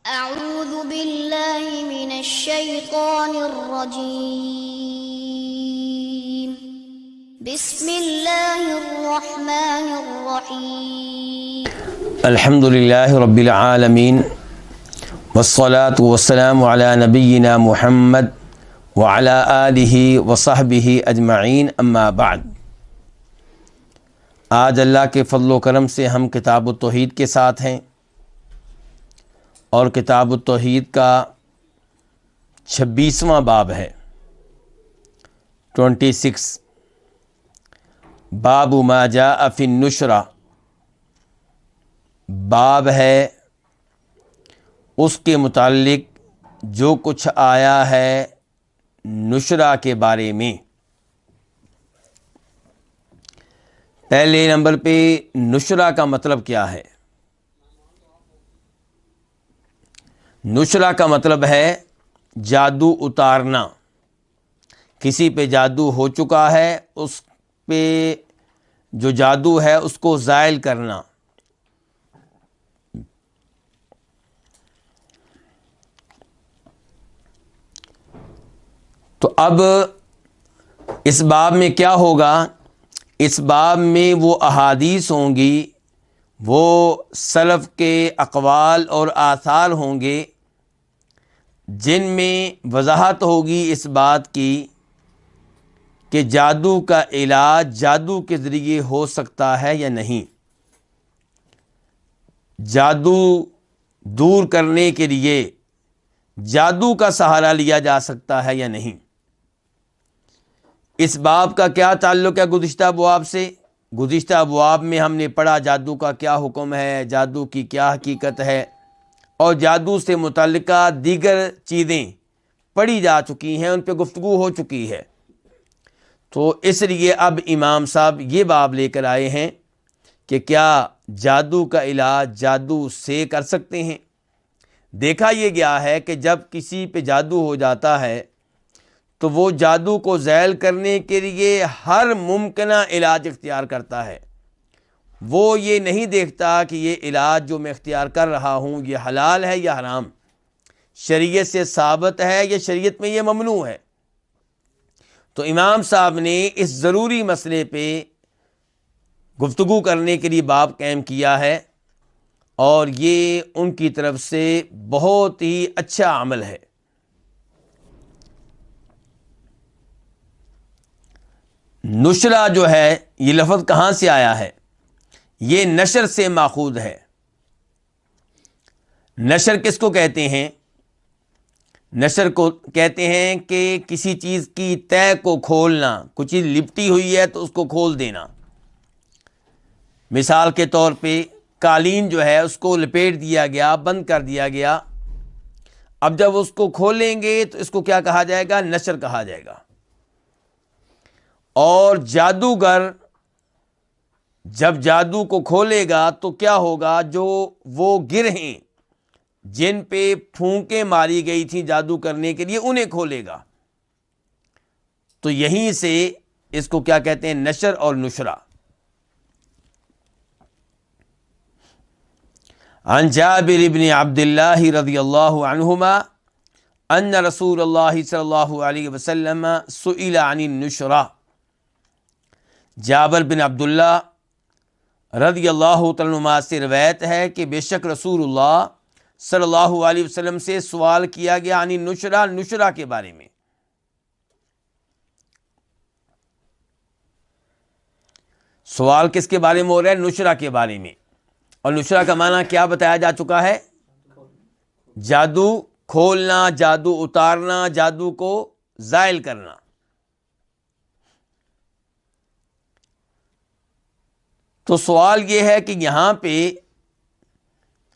أعوذ بالله من الشيطان الرجيم بسم الله الرحمن الرحيم الحمد لله رب العالمين والصلاة والسلام على نبينا محمد وعلى آله وصحبه اجمعین اما بعد۔ آج اللہ کے فضل و کرم سے ہم کتاب التوحید کے ساتھ ہیں، اور کتاب التوحید کا 26واں باب ہے، 26، باب ما جاء فی النشرہ، باب ہے اس کے متعلق جو کچھ آیا ہے نشرہ کے بارے میں۔ پہلے نمبر پہ نشرہ کا مطلب کیا ہے؟ نشرہ کا مطلب ہے جادو اتارنا۔ کسی پہ جادو ہو چکا ہے، اس پہ جو جادو ہے اس کو زائل کرنا۔ تو اب اس باب میں کیا ہوگا؟ اس باب میں وہ احادیث ہوں گی، وہ سلف کے اقوال اور آثار ہوں گے جن میں وضاحت ہوگی اس بات کی کہ جادو کا علاج جادو کے ذریعے ہو سکتا ہے یا نہیں، جادو دور کرنے کے لیے جادو کا سہارا لیا جا سکتا ہے یا نہیں۔ اس باب کا کیا تعلق ہے گزشتہ ابواب سے؟ گزشتہ ابواب میں ہم نے پڑھا جادو کا کیا حکم ہے، جادو کی کیا حقیقت ہے، اور جادو سے متعلقہ دیگر چیزیں پڑھی جا چکی ہیں، ان پہ گفتگو ہو چکی ہے۔ تو اس لیے اب امام صاحب یہ باب لے کر آئے ہیں کہ کیا جادو کا علاج جادو سے کر سکتے ہیں۔ دیکھا یہ گیا ہے کہ جب کسی پہ جادو ہو جاتا ہے تو وہ جادو کو زائل کرنے کے لیے ہر ممکنہ علاج اختیار کرتا ہے۔ وہ یہ نہیں دیکھتا کہ یہ علاج جو میں اختیار کر رہا ہوں یہ حلال ہے یا حرام، شریعت سے ثابت ہے یا شریعت میں یہ ممنوع ہے۔ تو امام صاحب نے اس ضروری مسئلے پہ گفتگو کرنے کے لیے باب قائم کیا ہے، اور یہ ان کی طرف سے بہت ہی اچھا عمل ہے۔ نشرہ جو ہے یہ لفظ کہاں سے آیا ہے؟ یہ نشر سے ماخوذ ہے۔ نشر کس کو کہتے ہیں؟ نشر کو کہتے ہیں کہ کسی چیز کی تہ کو کھولنا، کچھ چیز لپٹی ہوئی ہے تو اس کو کھول دینا۔ مثال کے طور پہ قالین جو ہے اس کو لپیٹ دیا گیا، بند کر دیا گیا، اب جب اس کو کھولیں گے تو اس کو کیا کہا جائے گا؟ نشر کہا جائے گا۔ اور جادوگر جب جادو کو کھولے گا تو کیا ہوگا؟ جو وہ گرہیں جن پہ پھونکیں ماری گئی تھیں جادو کرنے کے لیے انہیں کھولے گا۔ تو یہیں سے اس کو کیا کہتے ہیں؟ نشر اور نشرہ۔ عن جابر بن عبد اللہ رضی اللہ عنہما ان رسول اللہ صلی اللہ علیہ وسلم سئل عن النشرہ۔ جابر بن عبداللہ رضی اللہ تعالیٰ عنہ سے روایت ہے کہ بے شک رسول اللہ صلی اللہ علیہ وسلم سے سوال کیا گیا عن النشرہ، نشرہ کے بارے میں۔ سوال کس کے بارے میں ہو رہا ہے؟ نشرہ کے بارے میں۔ اور نشرہ کا معنی کیا بتایا جا چکا ہے؟ جادو کھولنا، جادو اتارنا، جادو کو زائل کرنا۔ تو سوال یہ ہے کہ یہاں پہ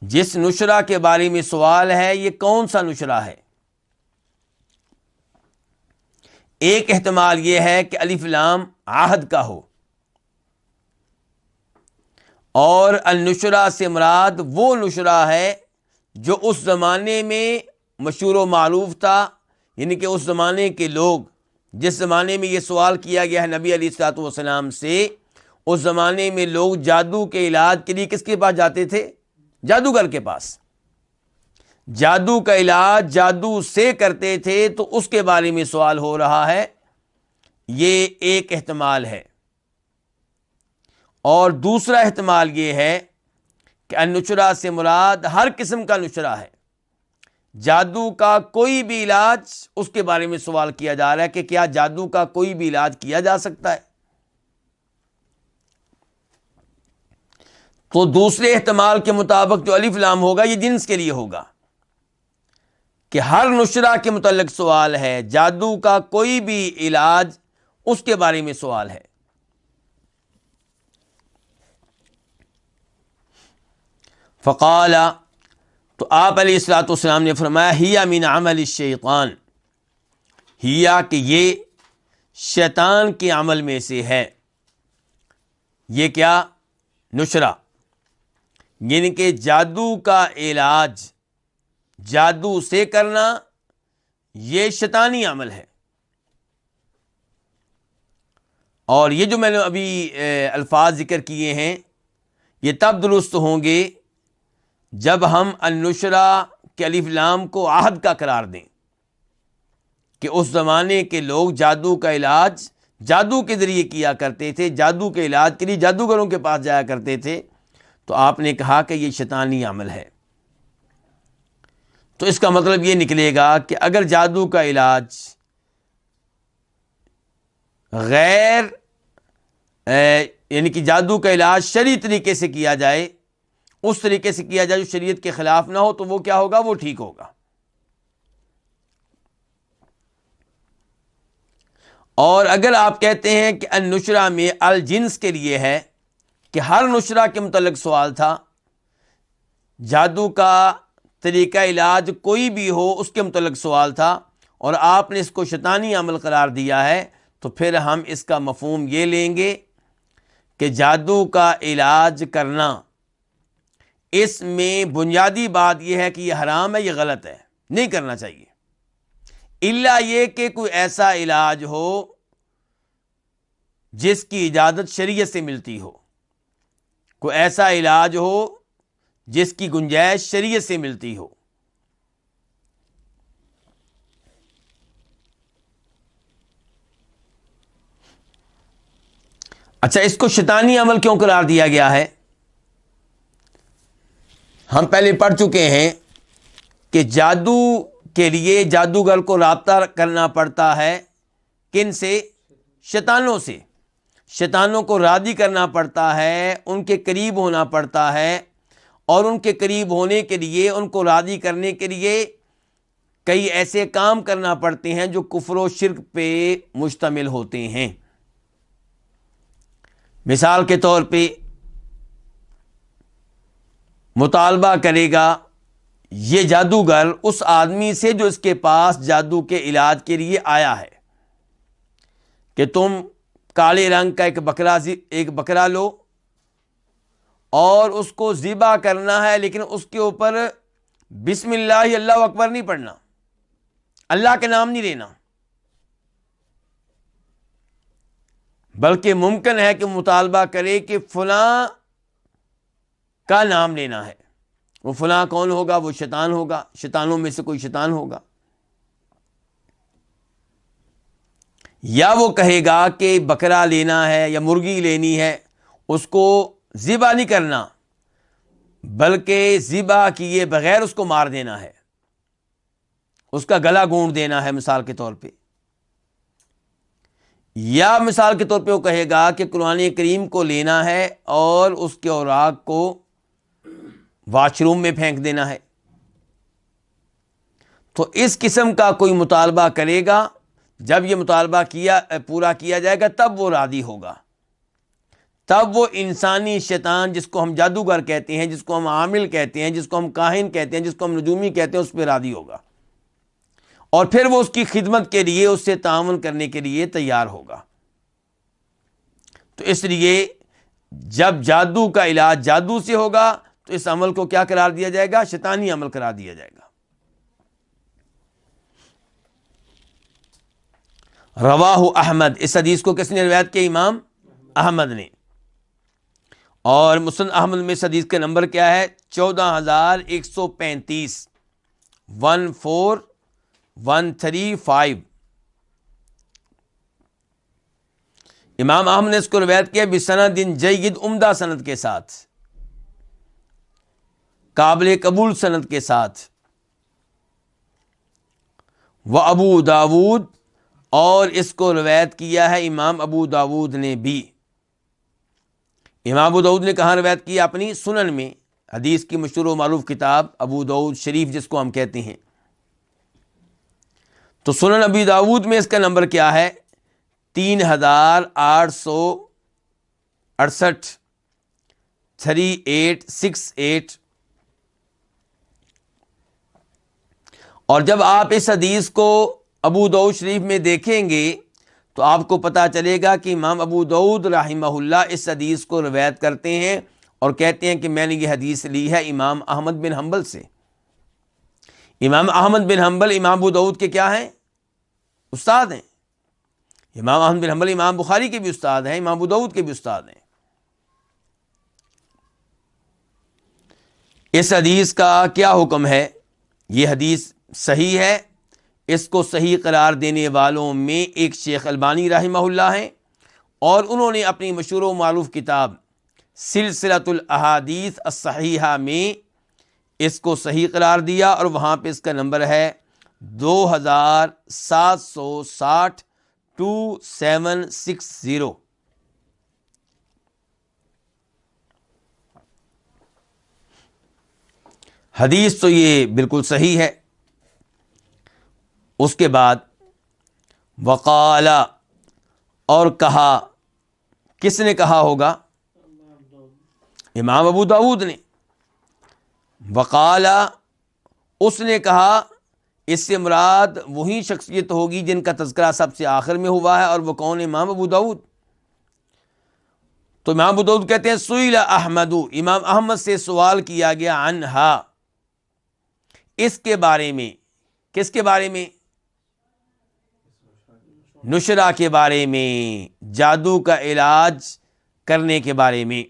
جس نشرہ کے بارے میں سوال ہے یہ کون سا نشرہ ہے؟ ایک احتمال یہ ہے کہ الف لام عہد کا ہو، اور النشرہ سے مراد وہ نشرہ ہے جو اس زمانے میں مشہور و معروف تھا، یعنی کہ اس زمانے کے لوگ، جس زمانے میں یہ سوال کیا گیا ہے نبی علیہ الصلوۃ والسلام سے، اس زمانے میں لوگ جادو کے علاج کے لیے کس کے پاس جاتے تھے؟ جادوگر کے پاس۔ جادو کا علاج جادو سے کرتے تھے تو اس کے بارے میں سوال ہو رہا ہے، یہ ایک احتمال ہے۔ اور دوسرا احتمال یہ ہے کہ النشرہ سے مراد ہر قسم کا نشرہ ہے، جادو کا کوئی بھی علاج، اس کے بارے میں سوال کیا جا رہا ہے کہ کیا جادو کا کوئی بھی علاج کیا جا سکتا ہے؟ تو دوسرے احتمال کے مطابق جو الف لام ہوگا یہ جنس کے لیے ہوگا کہ ہر نشرہ کے متعلق سوال ہے، جادو کا کوئی بھی علاج اس کے بارے میں سوال ہے۔ فقال، تو آپ علیہ الصلوۃ والسلام نے فرمایا، ہی من عمل الشیطان، ہیا کہ یہ شیطان کے عمل میں سے ہے۔ یہ کیا؟ نشرہ، یعنی کہ جادو کا علاج جادو سے کرنا یہ شیطانی عمل ہے۔ اور یہ جو میں نے ابھی الفاظ ذکر کیے ہیں یہ تب درست ہوں گے جب ہم النشرہ کے الف لام کو عہد کا قرار دیں کہ اس زمانے کے لوگ جادو کا علاج جادو کے ذریعے کیا کرتے تھے، جادو کے علاج کے لیے جادوگروں کے پاس جایا کرتے تھے، تو آپ نے کہا کہ یہ شیطانی عمل ہے۔ تو اس کا مطلب یہ نکلے گا کہ اگر جادو کا علاج غیر یعنی کہ جادو کا علاج شرعی طریقے سے کیا جائے، اس طریقے سے کیا جائے جو شریعت کے خلاف نہ ہو، تو وہ کیا ہوگا؟ وہ ٹھیک ہوگا۔ اور اگر آپ کہتے ہیں کہ النشرہ میں الجنس کے لیے ہے کہ ہر نشرہ کے متعلق سوال تھا، جادو کا طریقہ علاج کوئی بھی ہو اس کے متعلق سوال تھا، اور آپ نے اس کو شیطانی عمل قرار دیا ہے، تو پھر ہم اس کا مفہوم یہ لیں گے کہ جادو کا علاج کرنا، اس میں بنیادی بات یہ ہے کہ یہ حرام ہے، یہ غلط ہے، نہیں کرنا چاہیے، الا یہ کہ کوئی ایسا علاج ہو جس کی اجازت شریعت سے ملتی ہو، کوئی ایسا علاج ہو جس کی گنجائش شریعت سے ملتی ہو۔ اچھا، اس کو شیطانی عمل کیوں قرار دیا گیا ہے؟ ہم پہلے پڑھ چکے ہیں کہ جادو کے لیے جادوگر کو رابطہ کرنا پڑتا ہے کن سے؟ شیطانوں سے۔ شیطانوں کو راضی کرنا پڑتا ہے، ان کے قریب ہونا پڑتا ہے، اور ان کے قریب ہونے کے لیے، ان کو راضی کرنے کے لیے کئی ایسے کام کرنا پڑتے ہیں جو کفر و شرک پہ مشتمل ہوتے ہیں۔ مثال کے طور پہ مطالبہ کرے گا یہ جادوگر اس آدمی سے جو اس کے پاس جادو کے علاج کے لیے آیا ہے کہ تم کالے رنگ کا ایک بکرا لو اور اس کو ذبح کرنا ہے، لیکن اس کے اوپر بسم اللہ اللہ اکبر نہیں پڑھنا، اللہ کے نام نہیں لینا، بلکہ ممکن ہے کہ مطالبہ کرے کہ فلاں کا نام لینا ہے۔ وہ فلاں کون ہوگا؟ وہ شیطان ہوگا، شیطانوں میں سے کوئی شیطان ہوگا۔ یا وہ کہے گا کہ بکرا لینا ہے یا مرغی لینی ہے، اس کو ذبح نہیں کرنا بلکہ ذبح کیے بغیر اس کو مار دینا ہے، اس کا گلا گونڈ دینا ہے مثال کے طور پہ۔ یا مثال کے طور پہ وہ کہے گا کہ قرآن کریم کو لینا ہے اور اس کے اوراق کو واش روم میں پھینک دینا ہے۔ تو اس قسم کا کوئی مطالبہ کرے گا، جب یہ مطالبہ پورا کیا جائے گا تب وہ راضی ہوگا، تب وہ انسانی شیطان جس کو ہم جادوگر کہتے ہیں، جس کو ہم عامل کہتے ہیں، جس کو ہم کاہن کہتے ہیں، جس کو ہم نجومی کہتے ہیں، اس پہ راضی ہوگا، اور پھر وہ اس کی خدمت کے لیے، اس سے تعاون کرنے کے لیے تیار ہوگا۔ تو اس لیے جب جادو کا علاج جادو سے ہوگا تو اس عمل کو کیا قرار دیا جائے گا؟ شیطانی عمل قرار دیا جائے گا۔ رواہ احمد، اس حدیث کو کس نے روایت کیا؟ امام احمد نے۔ اور مسند احمد میں اس حدیث کا نمبر کیا ہے؟ 14135۔ 14135. امام احمد نے اس کو روایت کیا بسند جید، عمدہ سند کے ساتھ، قابل قبول سند کے ساتھ. وہ ابو داود، اور اس کو روایت کیا ہے امام ابو داود نے بھی. امام ابو داود نے کہاں روایت کی؟ اپنی سنن میں، حدیث کی مشہور و معروف کتاب ابو داود شریف جس کو ہم کہتے ہیں. تو سنن ابی داود میں اس کا نمبر کیا ہے؟ 3868، 3868. اور جب آپ اس حدیث کو ابو داؤد شریف میں دیکھیں گے تو آپ کو پتہ چلے گا کہ امام ابو داؤد رحمہ اللہ اس حدیث کو روایت کرتے ہیں اور کہتے ہیں کہ میں نے یہ حدیث لی ہے امام احمد بن حنبل سے. امام احمد بن حنبل امام ابو داؤد کے کیا ہیں؟ استاد ہیں. امام احمد بن حنبل امام بخاری کے بھی استاد ہیں، امام ابو داؤد کے بھی استاد ہیں. اس حدیث کا کیا حکم ہے؟ یہ حدیث صحیح ہے. اس کو صحیح قرار دینے والوں میں ایک شیخ البانی رحمہ اللہ ہیں، اور انہوں نے اپنی مشہور و معروف کتاب سلسلۃ الاحادیث الصحیحہ میں اس کو صحیح قرار دیا، اور وہاں پہ اس کا نمبر ہے 2760 حدیث تو یہ بالکل صحیح ہے. اس کے بعد وقال، اور کہا، کس نے کہا ہوگا؟ امام ابو داؤد نے. وقال، اس نے کہا، اس سے مراد وہی شخصیت ہوگی جن کا تذکرہ سب سے آخر میں ہوا ہے، اور وہ کون؟ امام ابو داؤد. تو امام ابو داؤد کہتے ہیں سئل احمد، امام احمد سے سوال کیا گیا، عنہا، اس کے بارے میں. کس کے بارے میں؟ نشرہ کے بارے میں، جادو کا علاج کرنے کے بارے میں.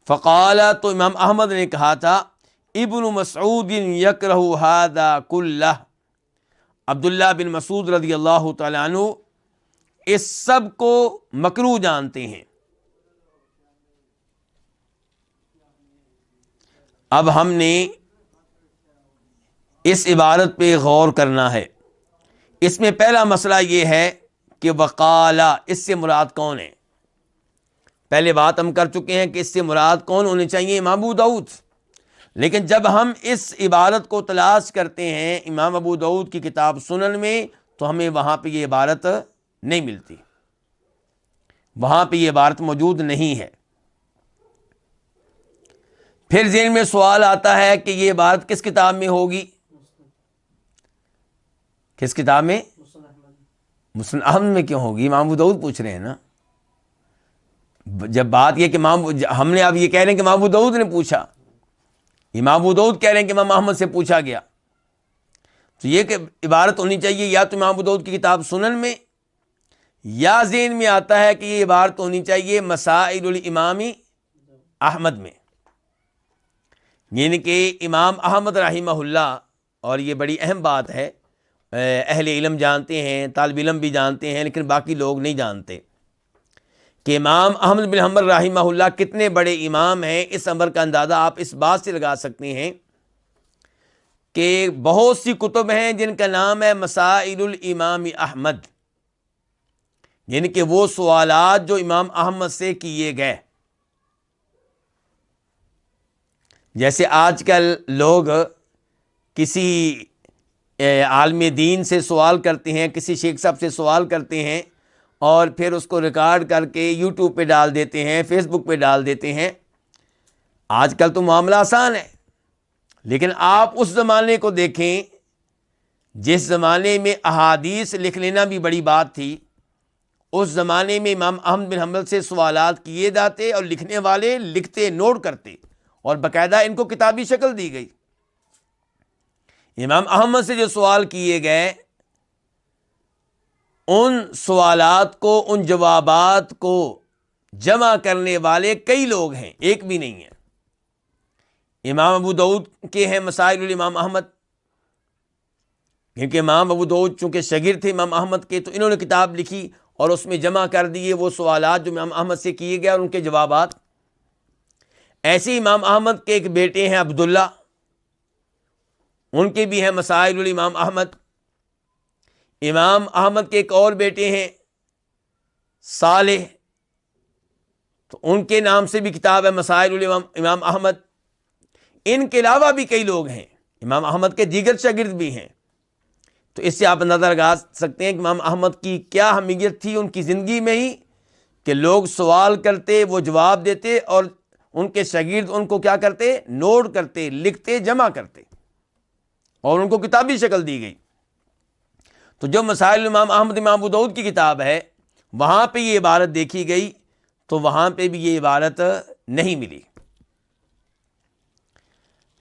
فقال، تو امام احمد نے کہا تھا، ابن مسعود یکرہ ھذا کلہ، عبداللہ بن مسعود رضی اللہ تعالیٰ عنہ اس سب کو مکروہ جانتے ہیں. اب ہم نے اس عبارت پہ غور کرنا ہے. اس میں پہلا مسئلہ یہ ہے کہ وقالا، اس سے مراد کون ہے؟ پہلے بات ہم کر چکے ہیں کہ اس سے مراد کون ہونے چاہیے؟ امام ابو داؤد. لیکن جب ہم اس عبارت کو تلاش کرتے ہیں امام ابو داؤد کی کتاب سنن میں تو ہمیں وہاں پہ یہ عبارت نہیں ملتی، وہاں پہ یہ عبارت موجود نہیں ہے. پھر ذہن میں سوال آتا ہے کہ یہ عبارت کس کتاب میں ہوگی؟ کس کتاب میں؟ مسند احمد میں. کیوں ہوگی؟ امام ابو داؤد پوچھ رہے ہیں نا. جب بات یہ کہ ہم نے اب یہ کہہ رہے ہیں کہ امام ابو داؤد نے پوچھا، امام ابو داؤد کہہ رہے ہیں کہ امام احمد سے پوچھا گیا، تو یہ کہ عبارت ہونی چاہیے یا تو امام ابو داؤد کی کتاب سنن میں، یا ذہن میں آتا ہے کہ یہ عبارت ہونی چاہیے مسائل الامام احمد میں. یعنی کہ امام احمد رحمہ اللہ، اور یہ بڑی اہم بات ہے، اہل علم جانتے ہیں، طالب علم بھی جانتے ہیں، لیکن باقی لوگ نہیں جانتے کہ امام احمد بن حنبل رحمہ اللہ کتنے بڑے امام ہیں. اس امر کا اندازہ آپ اس بات سے لگا سکتے ہیں کہ بہت سی کتب ہیں جن کا نام ہے مسائل الامام احمد، یعنی کہ وہ سوالات جو امام احمد سے کیے گئے. جیسے آج کل لوگ کسی عالم دین سے سوال کرتے ہیں، کسی شیخ صاحب سے سوال کرتے ہیں، اور پھر اس کو ریکارڈ کر کے یوٹیوب پہ ڈال دیتے ہیں، فیس بک پہ ڈال دیتے ہیں. آج کل تو معاملہ آسان ہے، لیکن آپ اس زمانے کو دیکھیں جس زمانے میں احادیث لکھ لینا بھی بڑی بات تھی. اس زمانے میں امام احمد بن حنبل سے سوالات کیے جاتے اور لکھنے والے لکھتے، نوٹ کرتے، اور باقاعدہ ان کو کتابی شکل دی گئی. امام احمد سے جو سوال کیے گئے، ان سوالات کو، ان جوابات کو جمع کرنے والے کئی لوگ ہیں، ایک بھی نہیں ہے. امام ابو داؤد کے ہیں مسائل الامام احمد، کیونکہ امام ابو داؤد چونکہ شاگرد تھے امام احمد کے، تو انہوں نے کتاب لکھی اور اس میں جمع کر دیے وہ سوالات جو امام احمد سے کیے گئے اور ان کے جوابات۔ ایسے ہی امام احمد کے ایک بیٹے ہیں عبداللہ، ان کے بھی ہیں مسائل الامام احمد۔ امام احمد کے ایک اور بیٹے ہیں صالح، تو ان کے نام سے بھی کتاب ہے مسائل الامام احمد۔ ان کے علاوہ بھی کئی لوگ ہیں، امام احمد کے دیگر شاگرد بھی ہیں۔ تو اس سے آپ اندازہ لگا سکتے ہیں کہ امام احمد کی کیا اہمیت تھی ان کی زندگی میں ہی، کہ لوگ سوال کرتے، وہ جواب دیتے، اور ان کے شاگرد ان کو کیا کرتے، نوٹ کرتے، لکھتے، جمع کرتے، اور ان کو کتابی شکل دی گئی۔ تو جو مسائل امام احمد امام ابو داؤد کی کتاب ہے، وہاں پہ یہ عبارت دیکھی گئی تو وہاں پہ بھی یہ عبارت نہیں ملی۔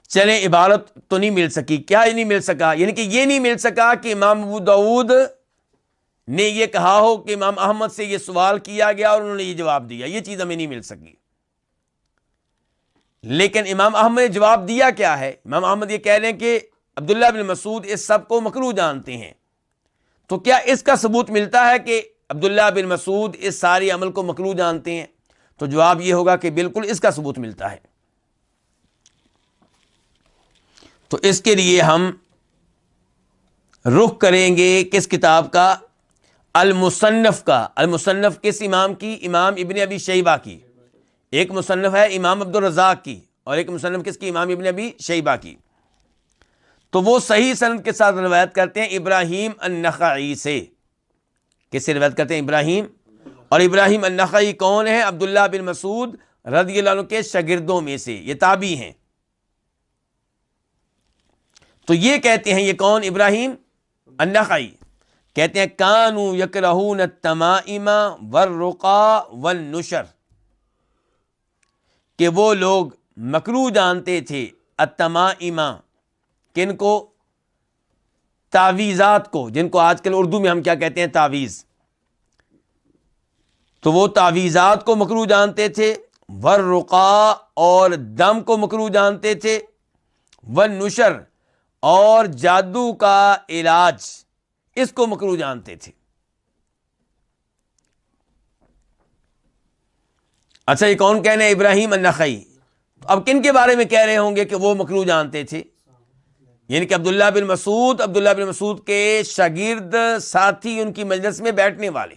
چلیں، عبارت تو نہیں مل سکی، کیا نہیں مل سکا؟ یعنی کہ یہ نہیں مل سکا کہ امام ابو داؤد نے یہ کہا ہو کہ امام احمد سے یہ سوال کیا گیا اور انہوں نے یہ جواب دیا، یہ چیز ہمیں نہیں مل سکی۔ لیکن امام احمد نے جواب دیا کیا ہے؟ امام احمد یہ کہہ رہے ہیں کہ عبداللہ بن مسعود اس سب کو مکروہ جانتے ہیں۔ تو کیا اس کا ثبوت ملتا ہے کہ عبداللہ بن مسعود اس سارے عمل کو مکروہ جانتے ہیں؟ تو جواب یہ ہوگا کہ بالکل اس کا ثبوت ملتا ہے۔ تو اس کے لیے ہم رخ کریں گے کس کتاب کا؟ المصنف کا۔ المصنف کس امام کی؟ امام ابن ابی شیبہ کی۔ ایک مصنف ہے امام عبد الرزاق کی، اور ایک مصنف کس کی؟ امام ابن ابی شیبہ کی۔ تو وہ صحیح سند کے ساتھ روایت کرتے ہیں ابراہیم النخعی سے۔ کس سے روایت کرتے ہیں؟ ابراہیم۔ اور ابراہیم النخعی کون ہے؟ عبداللہ بن مسعود رضی اللہ عنہ کے شاگردوں میں سے، یہ تابعی ہیں۔ تو یہ کہتے ہیں، یہ کون؟ ابراہیم النخعی کہتے ہیں کانوا یکرہون التمائم والرقا والنشر، کہ وہ لوگ مکروہ جانتے تھے التمائم، کن کو؟ تعویذات کو، جن کو آج کل اردو میں ہم کیا کہتے ہیں؟ تعویذ۔ تو وہ تعویذات کو مکروہ جانتے تھے، والرقا اور دم کو مکروہ جانتے تھے، والنشر اور جادو کا علاج اس کو مکروہ جانتے تھے۔ اچھا، یہ کون کہنے؟ ابراہیم النخعی۔ اب کن کے بارے میں کہہ رہے ہوں گے کہ وہ مکروہ جانتے تھے؟ یعنی کہ عبداللہ بن مسعود کے شاگرد، ساتھی، ان کی مجلس میں بیٹھنے والے۔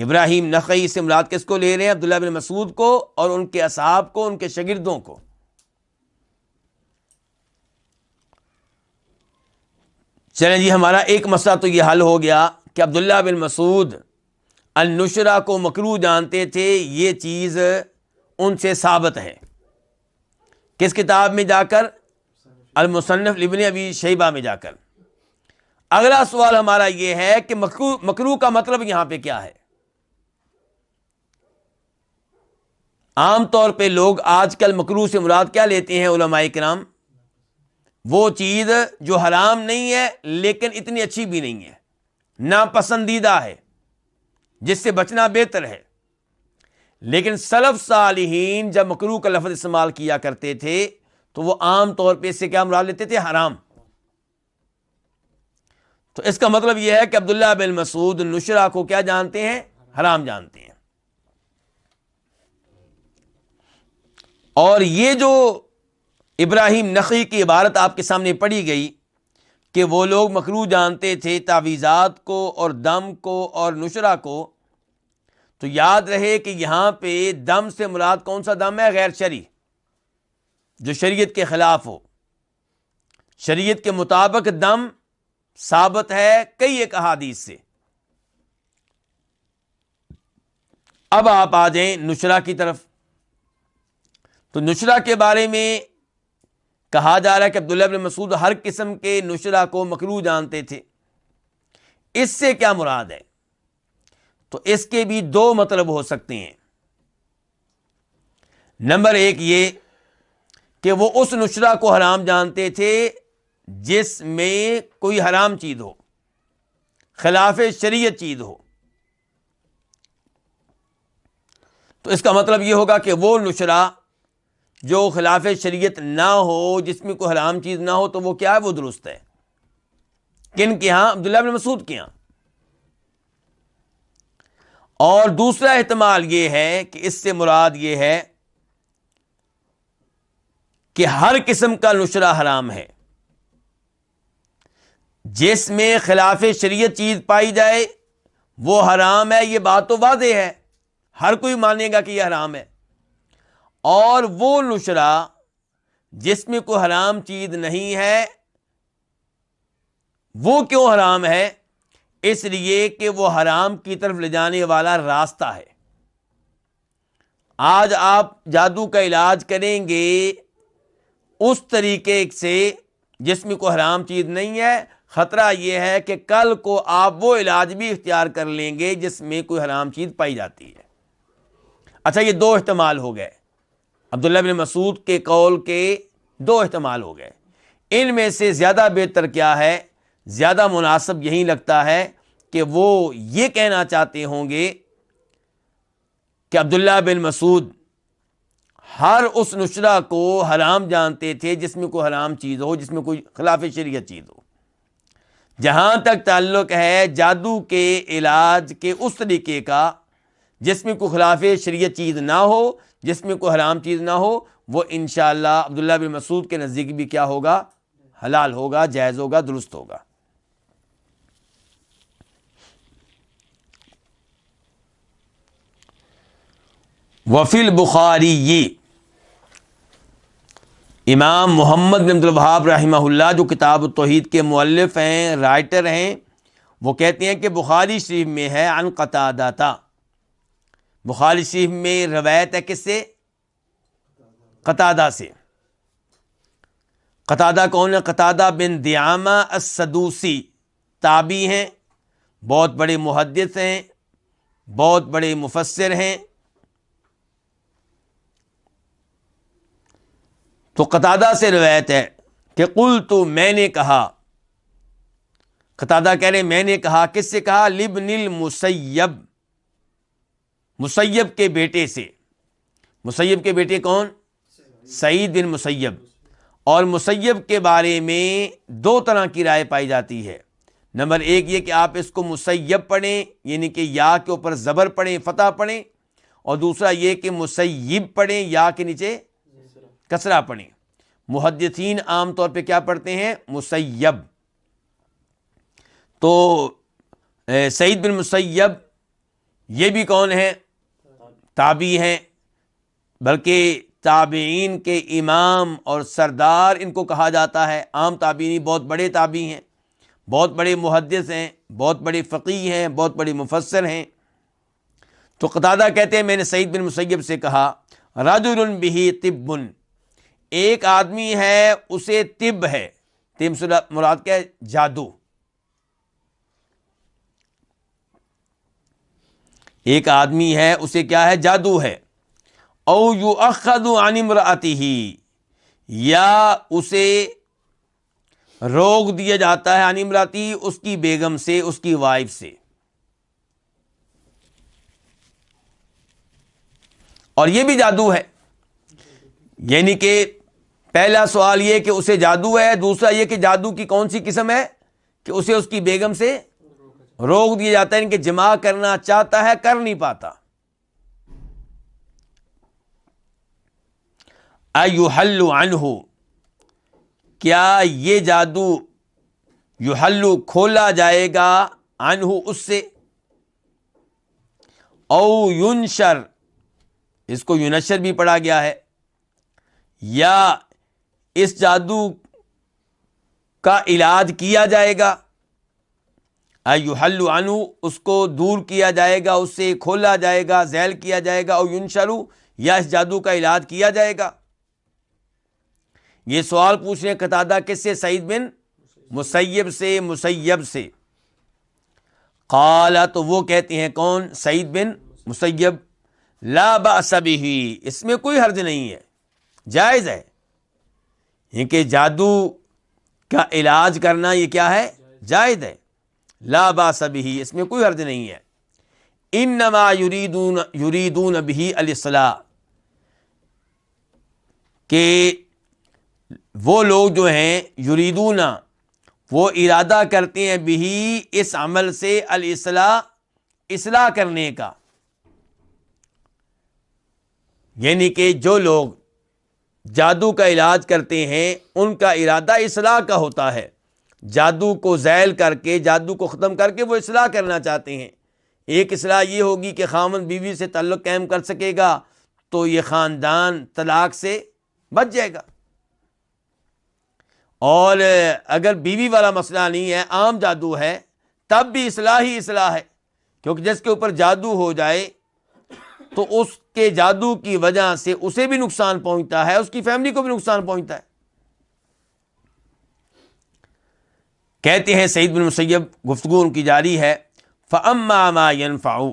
ابراہیم نخعی سے مراد کس کو لے رہے ہیں؟ عبداللہ بن مسعود کو اور ان کے اصحاب کو، ان کے شاگردوں کو۔ چلیں جی، ہمارا ایک مسئلہ تو یہ حل ہو گیا کہ عبداللہ بن مسعود النشرہ کو مکروہ جانتے تھے، یہ چیز ان سے ثابت ہے۔ کس کتاب میں جا کر؟ المصنف ابن ابی شیبہ میں جا کر۔ اگلا سوال ہمارا یہ ہے کہ مکروہ کا مطلب یہاں پہ کیا ہے؟ عام طور پہ لوگ آج کل مکروہ سے مراد کیا لیتے ہیں علماء کرام؟ وہ چیز جو حرام نہیں ہے لیکن اتنی اچھی بھی نہیں ہے، ناپسندیدہ ہے، جس سے بچنا بہتر ہے۔ لیکن سلف صالحین جب مکروہ کا لفظ استعمال کیا کرتے تھے تو وہ عام طور پہ اس سے کیا مراد لیتے تھے؟ حرام۔ تو اس کا مطلب یہ ہے کہ عبداللہ بن مسعود نشرہ کو کیا جانتے ہیں؟ حرام جانتے ہیں۔ اور یہ جو ابراہیم نخعی کی عبارت آپ کے سامنے پڑھی گئی کہ وہ لوگ مکروہ جانتے تھے تعویذات کو اور دم کو اور نشرہ کو، تو یاد رہے کہ یہاں پہ دم سے مراد کون سا دم ہے؟ غیر شرعی، جو شریعت کے خلاف ہو۔ شریعت کے مطابق دم ثابت ہے کئی ایک احادیث سے۔ اب آپ آ جائیں نشرہ کی طرف۔ تو نشرہ کے بارے میں کہا جا رہا ہے کہ عبداللہ بن مسعود ہر قسم کے نشرہ کو مکروہ جانتے تھے۔ اس سے کیا مراد ہے؟ تو اس کے بھی دو مطلب ہو سکتے ہیں۔ نمبر ایک یہ کہ وہ اس نشرہ کو حرام جانتے تھے جس میں کوئی حرام چیز ہو، خلاف شریعت چیز ہو۔ تو اس کا مطلب یہ ہوگا کہ وہ نشرہ جو خلاف شریعت نہ ہو، جس میں کوئی حرام چیز نہ ہو، تو وہ کیا ہے؟ وہ درست ہے۔ کن کے ہاں؟ عبداللہ بن مسعود کے ہاں۔ اور دوسرا احتمال یہ ہے کہ اس سے مراد یہ ہے کہ ہر قسم کا نشرہ حرام ہے، جس میں خلاف شریعت چیز پائی جائے وہ حرام ہے، یہ بات تو واضح ہے، ہر کوئی مانے گا کہ یہ حرام ہے۔ اور وہ نشرہ جس میں کوئی حرام چیز نہیں ہے، وہ کیوں حرام ہے؟ اس لیے کہ وہ حرام کی طرف لے جانے والا راستہ ہے۔ آج آپ جادو کا علاج کریں گے اس طریقے سے جس میں کوئی حرام چیز نہیں ہے، خطرہ یہ ہے کہ کل کو آپ وہ علاج بھی اختیار کر لیں گے جس میں کوئی حرام چیز پائی جاتی ہے۔ اچھا، یہ دو احتمال ہو گئے، عبداللہ بن مسعود کے قول کے دو احتمال ہو گئے۔ ان میں سے زیادہ بہتر کیا ہے، زیادہ مناسب یہی لگتا ہے کہ وہ یہ کہنا چاہتے ہوں گے کہ عبداللہ بن مسعود ہر اس نشرہ کو حرام جانتے تھے جس میں کوئی حرام چیز ہو، جس میں کوئی خلاف شریعت چیز ہو۔ جہاں تک تعلق ہے جادو کے علاج کے اس طریقے کا جس میں کوئی خلاف شریعت چیز نہ ہو، جس میں کوئی حرام چیز نہ ہو، وہ انشاءاللہ عبداللہ بن مسعود کے نزدیک بھی کیا ہوگا؟ حلال ہوگا، جائز ہوگا، درست ہوگا۔ وفی البخاری، امام محمد بن عبد الوہاب رحمہ اللہ جو کتاب التوحید کے مؤلف ہیں، رائٹر ہیں، وہ کہتے ہیں کہ بخاری شریف میں ہے عن قتادہ، بخاری شریف میں روایت ہے کس سے؟ قتادہ سے۔ قتادہ کون ہے؟ قتادہ بن دعامہ السدوسی، تابعی ہیں، بہت بڑے محدث ہیں، بہت بڑے مفسر ہیں۔ تو قتادہ سے روایت ہے کہ قلت، میں نے کہا، قتادہ کہہ رہے میں نے کہا، کس سے کہا؟ لابن المسیب، مسیب کے بیٹے سے۔ مسیب کے بیٹے کون؟ سعید بن مسیب۔ اور مسیب کے بارے میں دو طرح کی رائے پائی جاتی ہے۔ نمبر ایک یہ کہ آپ اس کو مسیب پڑھیں، یعنی کہ یا کے اوپر زبر پڑھیں، فتح پڑھیں، اور دوسرا یہ کہ مسیب پڑھیں، یا کے نیچے کسرہ پڑھیں۔ محدثین عام طور پہ کیا پڑھتے ہیں؟ مسیب۔ تو سعید بن مسیب یہ بھی کون ہیں؟ تابعی ہیں، بلکہ تابعین کے امام اور سردار ان کو کہا جاتا ہے۔ عام تابعین بہت بڑے تابعی ہیں، بہت بڑے محدث ہیں، بہت بڑے فقیہ ہیں، بہت بڑے مفسر ہیں۔ تو قتادہ کہتے ہیں میں نے سعید بن مسیب سے کہا رجل بہ طب، ایک آدمی ہے اسے طب ہے، طب سے مراد کیا ہے؟ جادو۔ ایک آدمی ہے اسے کیا ہے؟ جادو ہے۔ او یؤخذ عن امرأتہ، یا اسے روک دیا جاتا ہے عن امرأتہ، اس کی بیگم سے، اس کی وائف سے۔ اور یہ بھی جادو ہے، یعنی کہ پہلا سوال یہ کہ اسے جادو ہے، دوسرا یہ کہ جادو کی کون سی قسم ہے کہ اسے اس کی بیگم سے روک دیا جاتا ہے، یعنی کہ جماع کرنا چاہتا ہے، کر نہیں پاتا۔ ایحل عنہ، کیا یہ جادو یحل کھولا جائے گا عنہ اس سے، او ینشر، اس کو ینشر بھی پڑھا گیا ہے، یا اس جادو کا علاج کیا جائے گا، ایحل عنہ، اس کو دور کیا جائے گا، اس سے کھولا جائے گا، ذیل کیا جائے گا، او ینشر، یا اس جادو کا علاج کیا جائے گا۔ یہ سوال پوچھ رہے ہیں قتادہ کس سے؟ سعید بن مسیب سے، مسیب سے۔ قال، تو وہ کہتے ہیں کون؟ سعید بن مسیب، لا بأس بہ، اس میں کوئی حرج نہیں ہے، جائز ہے، یہ کہ جادو کا علاج کرنا یہ کیا ہے؟ جائز ہے، لا بأس بہ، اس میں کوئی حرج نہیں ہے۔ انما یریدون بہ الاصلاح، کہ وہ لوگ جو ہیں یریدون، وہ ارادہ کرتے ہیں بھی اس عمل سے الاصلاح، اصلاح کرنے کا، یعنی کہ جو لوگ جادو کا علاج کرتے ہیں ان کا ارادہ اصلاح کا ہوتا ہے، جادو کو زائل کر کے، جادو کو ختم کر کے وہ اصلاح کرنا چاہتے ہیں۔ ایک اصلاح یہ ہوگی کہ خاوند بیوی سے تعلق قائم کر سکے گا تو یہ خاندان طلاق سے بچ جائے گا، اور اگر بیوی والا مسئلہ نہیں ہے، عام جادو ہے، تب بھی اصلاح ہی اصلاح ہے، کیونکہ جس کے اوپر جادو ہو جائے تو اس کے جادو کی وجہ سے اسے بھی نقصان پہنچتا ہے، اس کی فیملی کو بھی نقصان پہنچتا ہے۔ کہتے ہیں سعید بن مسیب، گفتگو ان کی جاری ہے، فَأَمَّا مَا يَنْفَعُ،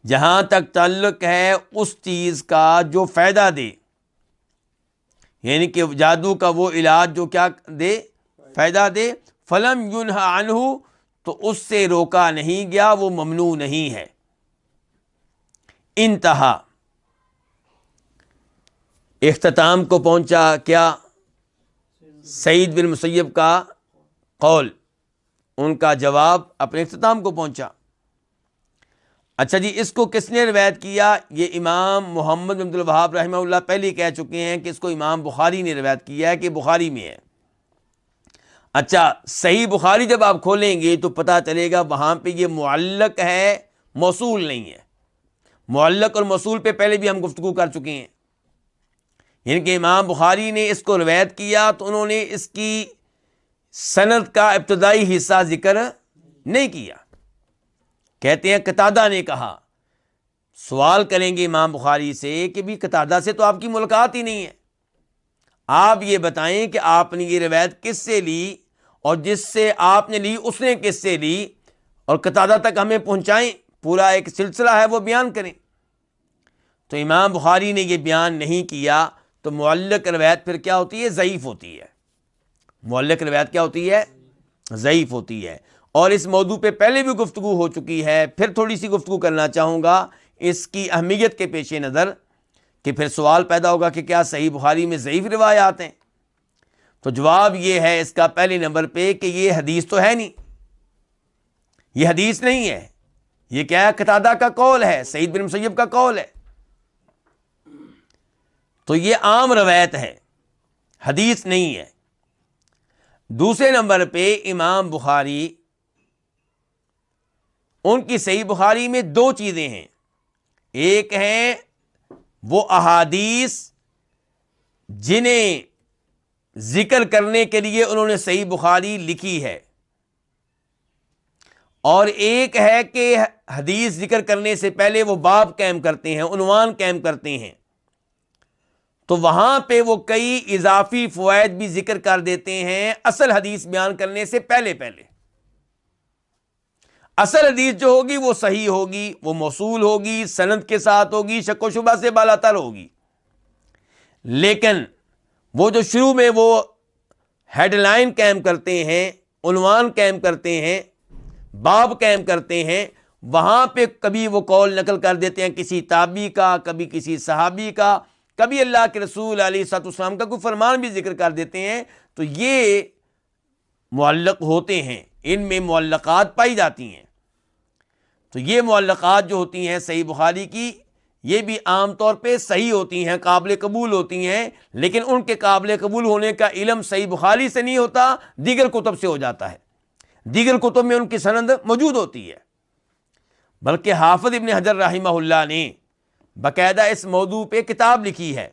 جہاں تک تعلق ہے اس چیز کا جو فائدہ دے، یعنی کہ جادو کا وہ علاج جو کیا دے، فائدہ دے، فَلَمْ يُنْهَ عَنْهُ، تو اس سے روکا نہیں گیا، وہ ممنوع نہیں ہے۔ انتہا، اختتام کو پہنچا کیا؟ سعید بن مسیب کا قول، ان کا جواب اپنے اختتام کو پہنچا۔ اچھا جی، اس کو کس نے روایت کیا؟ یہ امام محمد بن عبد الوہاب رحمہ اللہ پہلے کہہ چکے ہیں کہ اس کو امام بخاری نے روایت کیا ہے، کہ بخاری میں ہے۔ اچھا، صحیح بخاری جب آپ کھولیں گے تو پتہ چلے گا وہاں پہ یہ معلق ہے، موصول نہیں ہے۔ معلق اور موصول پہ پہلے بھی ہم گفتگو کر چکے ہیں، یعنی کہ امام بخاری نے اس کو روایت کیا تو انہوں نے اس کی سند کا ابتدائی حصہ ذکر نہیں کیا۔ کہتے ہیں قتادہ نے کہا، سوال کریں گے امام بخاری سے کہ بھی قتادہ سے تو آپ کی ملاقات ہی نہیں ہے، آپ یہ بتائیں کہ آپ نے یہ روایت کس سے لی، اور جس سے آپ نے لی اس نے کس سے لی، اور قتادہ تک ہمیں پہنچائیں، پورا ایک سلسلہ ہے وہ بیان کریں۔ تو امام بخاری نے یہ بیان نہیں کیا، تو معلق روایت پھر کیا ہوتی ہے؟ ضعیف ہوتی ہے۔ معلق روایت کیا ہوتی ہے؟ ضعیف ہوتی ہے۔ اور اس موضوع پہ پہلے بھی گفتگو ہو چکی ہے، پھر تھوڑی سی گفتگو کرنا چاہوں گا اس کی اہمیت کے پیش نظر، کہ پھر سوال پیدا ہوگا کہ کیا صحیح بخاری میں ضعیف روایات ہیں؟ تو جواب یہ ہے اس کا پہلے نمبر پہ کہ یہ حدیث تو ہے نہیں، یہ حدیث نہیں ہے، یہ کیا ہے؟ قتادہ کا قول ہے، سعید بن مسیب کا قول ہے، تو یہ عام روایت ہے، حدیث نہیں ہے۔ دوسرے نمبر پہ امام بخاری، ان کی صحیح بخاری میں دو چیزیں ہیں، ایک ہیں وہ احادیث جنہیں ذکر کرنے کے لیے انہوں نے صحیح بخاری لکھی ہے، اور ایک ہے کہ حدیث ذکر کرنے سے پہلے وہ باب قائم کرتے ہیں، عنوان قائم کرتے ہیں، تو وہاں پہ وہ کئی اضافی فوائد بھی ذکر کر دیتے ہیں اصل حدیث بیان کرنے سے پہلے۔ اصل حدیث جو ہوگی وہ صحیح ہوگی، وہ موصول ہوگی، سند کے ساتھ ہوگی، شک و شبہ سے بالاتر ہوگی، لیکن وہ جو شروع میں وہ ہیڈ لائن قائم کرتے ہیں، عنوان قائم کرتے ہیں، باب قائم کرتے ہیں، وہاں پہ کبھی وہ قول نقل کر دیتے ہیں کسی تابعی کا، کبھی کسی صحابی کا، کبھی اللہ کے رسول علیہ الصلوۃ والسلام کا کوئی فرمان بھی ذکر کر دیتے ہیں، تو یہ معلق ہوتے ہیں، ان میں معلقات پائی جاتی ہیں۔ تو یہ معلقات جو ہوتی ہیں صحیح بخاری کی، یہ بھی عام طور پہ صحیح ہوتی ہیں، قابل قبول ہوتی ہیں، لیکن ان کے قابل قبول ہونے کا علم صحیح بخاری سے نہیں ہوتا، دیگر کتب سے ہو جاتا ہے، دیگر کتب میں ان کی سند موجود ہوتی ہے۔ بلکہ حافظ ابن حجر رحمہ اللہ نے باقاعدہ اس موضوع پہ کتاب لکھی ہے،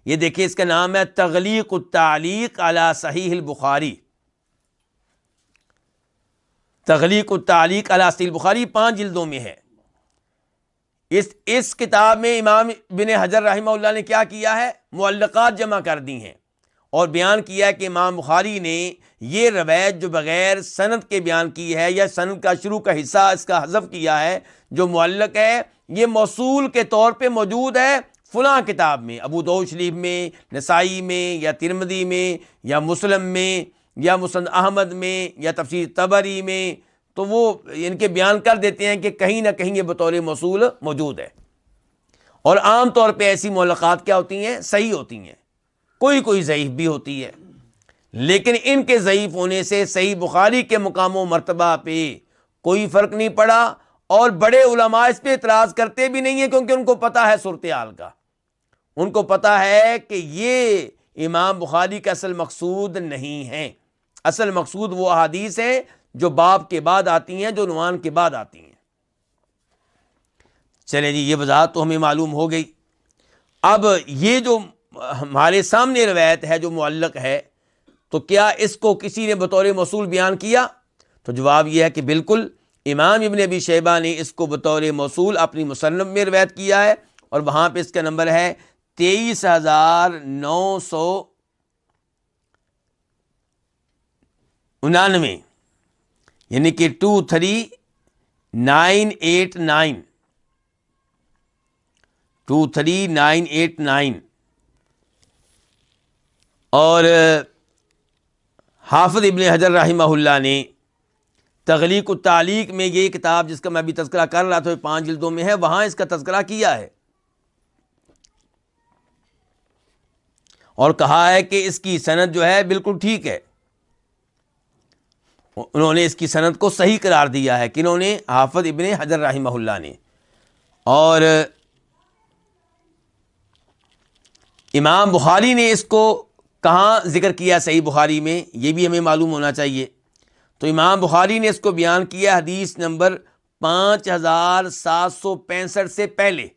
یہ دیکھیں، اس کا نام ہے تغلیق التعلیق علی صحیح البخاری، تغلیق التعلیق علی صحیح البخاری 5 جلدوں میں ہے۔ اس کتاب میں امام ابن حجر رحمہ اللہ نے کیا کیا ہے؟ معلقات جمع کر دی ہیں، اور بیان کیا ہے کہ امام بخاری نے یہ روایت جو بغیر سند کے بیان کی ہے، یا سند کا شروع کا حصہ اس کا حذف کیا ہے، جو معلق ہے، یہ موصول کے طور پہ موجود ہے فلاں کتاب میں، ابو داؤد شریف میں، نسائی میں، یا ترمذی میں، یا مسلم میں، یا مسند احمد میں، یا تفسیر طبری میں، تو وہ ان کے بیان کر دیتے ہیں کہ کہیں نہ کہیں یہ بطور موصول موجود ہے۔ اور عام طور پہ ایسی معلقات کیا ہوتی ہیں؟ صحیح ہوتی ہیں، کوئی ضعیف بھی ہوتی ہے، لیکن ان کے ضعیف ہونے سے صحیح بخاری کے مقام و مرتبہ پہ کوئی فرق نہیں پڑا، اور بڑے علماء اس پہ اعتراض کرتے بھی نہیں ہیں، کیونکہ ان کو پتا ہے صورتحال کا، ان کو پتا ہے کہ یہ امام بخاری کا اصل مقصود نہیں ہے، اصل مقصود وہ احادیث ہیں جو باب کے بعد آتی ہیں، جو عنوان کے بعد آتی ہیں۔ چلیں جی، یہ وضاحت تو ہمیں معلوم ہو گئی۔ اب یہ جو ہمارے سامنے روایت ہے جو معلق ہے، تو کیا اس کو کسی نے بطور موصول بیان کیا؟ تو جواب یہ ہے کہ بالکل، امام ابن ابی شیبہ نے اس کو بطور موصول اپنی مصنف میں روایت کیا ہے، اور وہاں پہ اس کا نمبر ہے 23,999، یعنی کہ 23989 23989۔ اور حافظ ابن حجر رحمہ اللہ نے تغلیق التعلیق میں، یہ کتاب جس کا میں ابھی تذکرہ کر رہا تھا 5 جلدوں میں ہے، وہاں اس کا تذکرہ کیا ہے، اور کہا ہے کہ اس کی سند جو ہے بالکل ٹھیک ہے۔ انہوں نے اس کی سند کو صحیح قرار دیا ہے، کنہوں نے؟ حافظ ابن حجر رحمہ اللہ نے۔ اور امام بخاری نے اس کو کہاں ذکر کیا صحیح بخاری میں، یہ بھی ہمیں معلوم ہونا چاہیے۔ تو امام بخاری نے اس کو بیان کیا حدیث نمبر 5765 سے پہلے،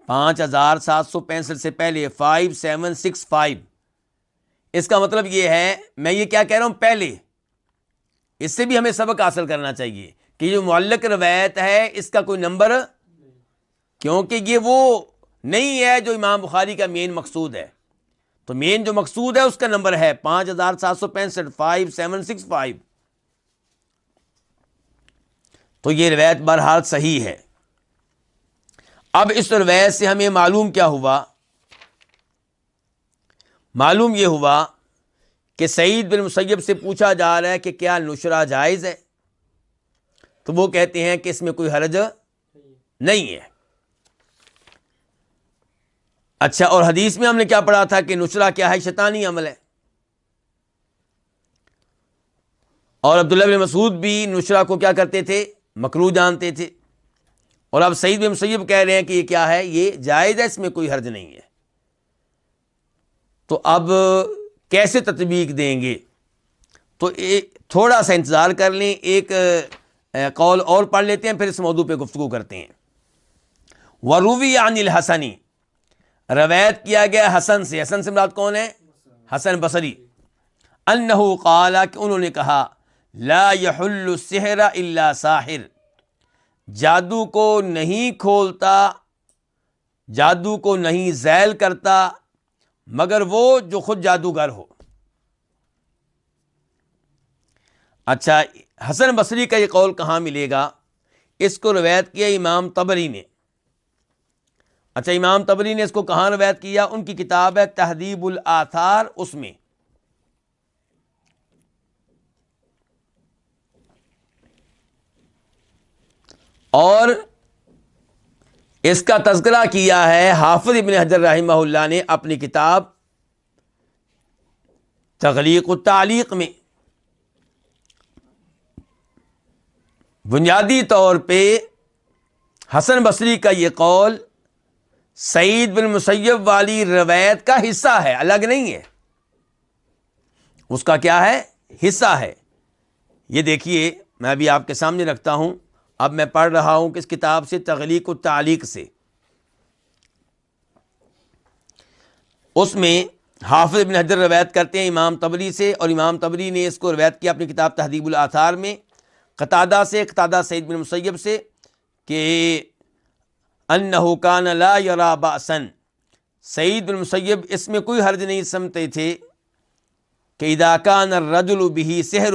5765 سے پہلے، 5765۔ اس کا مطلب یہ ہے، میں یہ کیا کہہ رہا ہوں، پہلے۔ اس سے بھی ہمیں سبق حاصل کرنا چاہیے کہ جو معلق روایت ہے اس کا کوئی نمبر، کیونکہ یہ وہ نہیں ہے جو امام بخاری کا مین مقصود ہے۔ تو مین جو مقصود ہے اس کا نمبر ہے 5765، 5765۔ تو یہ روایت بہرحال صحیح ہے۔ اب اس روایت سے ہمیں معلوم کیا ہوا؟ معلوم یہ ہوا کہ سعید بن مسیب سے پوچھا جا رہا ہے کہ کیا نشرہ جائز ہے، تو وہ کہتے ہیں کہ اس میں کوئی حرج نہیں ہے۔ اچھا، اور حدیث میں ہم نے کیا پڑھا تھا کہ نشرہ کیا ہے؟ شیطانی عمل ہے۔ اور عبداللہ بن مسعود بھی نشرہ کو کیا کرتے تھے؟ مکروہ جانتے تھے۔ اور اب سعید بن مسیب کہہ رہے ہیں کہ یہ کیا ہے؟ یہ جائز ہے، اس میں کوئی حرج نہیں ہے۔ تو اب کیسے تطبیق دیں گے؟ تو تھوڑا سا انتظار کر لیں، ایک قول اور پڑھ لیتے ہیں، پھر اس موضوع پہ گفتگو کرتے ہیں۔ وروی عن الحسنی، روایت کیا گیا حسن سے، حسن سے مراد کون ہے؟ حسن بصری۔ انہ قال، کہ انہوں نے کہا، لا یحل السحر الا ساحر، جادو کو نہیں کھولتا، جادو کو نہیں زائل کرتا مگر وہ جو خود جادوگر ہو۔ اچھا، حسن بصری کا یہ قول کہاں ملے گا؟ اس کو روایت کیا امام طبری نے۔ اچھا، امام طبری نے اس کو کہاں روایت کیا؟ ان کی کتاب ہے تہذیب الآثار، اس میں۔ اور اس کا تذکرہ کیا ہے حافظ ابن حجر رحمہ اللہ نے اپنی کتاب تغلیق التعلیق میں۔ بنیادی طور پہ حسن بصری کا یہ قول سعید بن مسیب والی روایت کا حصہ ہے، الگ نہیں ہے، اس کا کیا ہے؟ حصہ ہے۔ یہ دیکھیے، میں ابھی آپ کے سامنے رکھتا ہوں، اب میں پڑھ رہا ہوں کس کتاب سے؟ تغلیق التعلیق سے۔ اس میں حافظ ابن حجر روایت کرتے ہیں امام طبری سے، اور امام طبری نے اس کو روایت کیا اپنی کتاب تہذیب الآثار میں قتادہ سے، قتادہ سعید بن مسیب سے، کہ انہ کان لا یرا بأسا، سعید بن مسیب اس میں کوئی حرج نہیں سمجھتے تھے کہ اذا کان الرجل بہ سحر،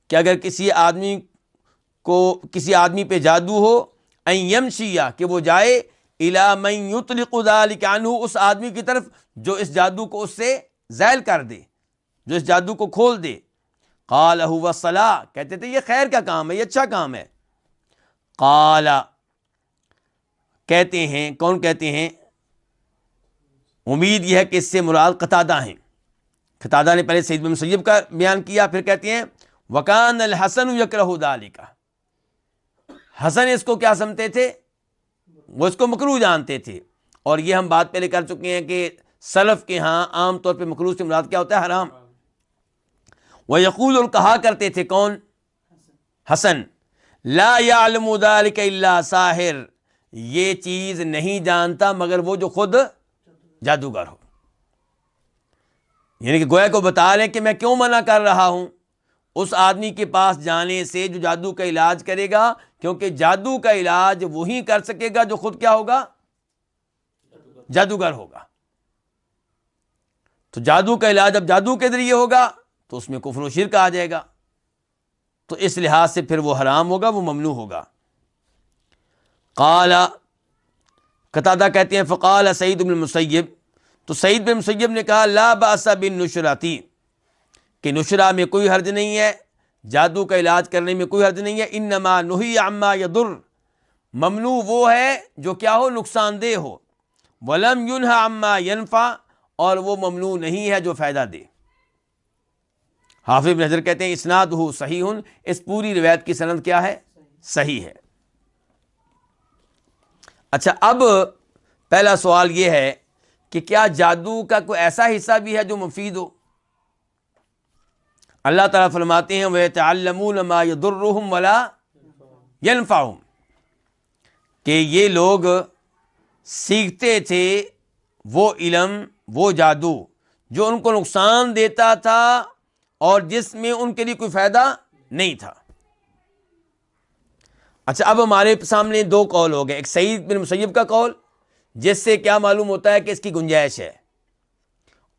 کہ اگر کسی آدمی پہ جادو ہو، ان یمشی، کہ وہ جائے الی من یطلق ذلک عنہ، اس آدمی کی طرف جو اس جادو کو اس سے زائل کر دے، جو اس جادو کو کھول دے۔ قال هو الصلاح، کہتے تھے یہ خیر کا کام ہے، یہ اچھا کام ہے۔ قال، کہتے ہیں، کون کہتے ہیں؟ امید یہ ہے کہ اس سے مراد قتادہ ہیں، قتادہ نے پہلے سعید بن مسیب کا بیان کیا، پھر کہتے ہیں وکان الحسن یکرہ ذالک، حسن اس کو کیا سمجھتے تھے؟ وہ اس کو مکروہ جانتے تھے. اور یہ ہم بات پہلے کر چکے ہیں کہ سلف کے ہاں عام طور پہ مکروہ سے مراد کیا ہوتا ہے؟ حرام. وَيَقُولُ، اور کہا کرتے تھے کون؟ حسن. لا يعلم ذلك الا ساحر، یہ چیز نہیں جانتا مگر وہ جو خود جادوگر ہو. یعنی کہ گویا کو بتا رہے ہیں کہ میں کیوں منع کر رہا ہوں اس آدمی کے پاس جانے سے جو جادو کا علاج کرے گا، کیونکہ جادو کا علاج وہی کر سکے گا جو خود کیا ہوگا؟ جادوگر ہوگا. تو جادو کا علاج اب جادو کے ذریعے ہوگا تو اس میں کفر و شرک آ جائے گا، تو اس لحاظ سے پھر وہ حرام ہوگا، وہ ممنوع ہوگا. قال، قتادہ کہتے ہیں فقال سعید بن المسیب، تو سعید بن مسیب نے کہا لا باس بالنشرتی، کہ نشرہ میں کوئی حرج نہیں ہے، جادو کا علاج کرنے میں کوئی حرج نہیں ہے. انما نہی عما یضر، ممنوع وہ ہے جو کیا ہو؟ نقصان دہ ہو. ولم ینہ عما ینفع، اور وہ ممنوع نہیں ہے جو فائدہ دے. حافظ بن حجر کہتے ہیں اسنادہ صحیح، اس پوری روایت کی سند کیا ہے؟ صحیح ہے. اچھا، اب پہلا سوال یہ ہے کہ کیا جادو کا کوئی ایسا حصہ بھی ہے جو مفید ہو؟ اللہ تعالیٰ فرماتے ہیں وَيَتَعَلَّمُونَ مَا يَضُرُّهُمْ وَلَا يَنفَعُهُمْ، کہ یہ لوگ سیکھتے تھے وہ علم، وہ جادو جو ان کو نقصان دیتا تھا اور جس میں ان کے لیے کوئی فائدہ نہیں تھا. اچھا، اب ہمارے سامنے دو قول ہو گئے، ایک سعید بن مسیب کا قول جس سے کیا معلوم ہوتا ہے کہ اس کی گنجائش ہے،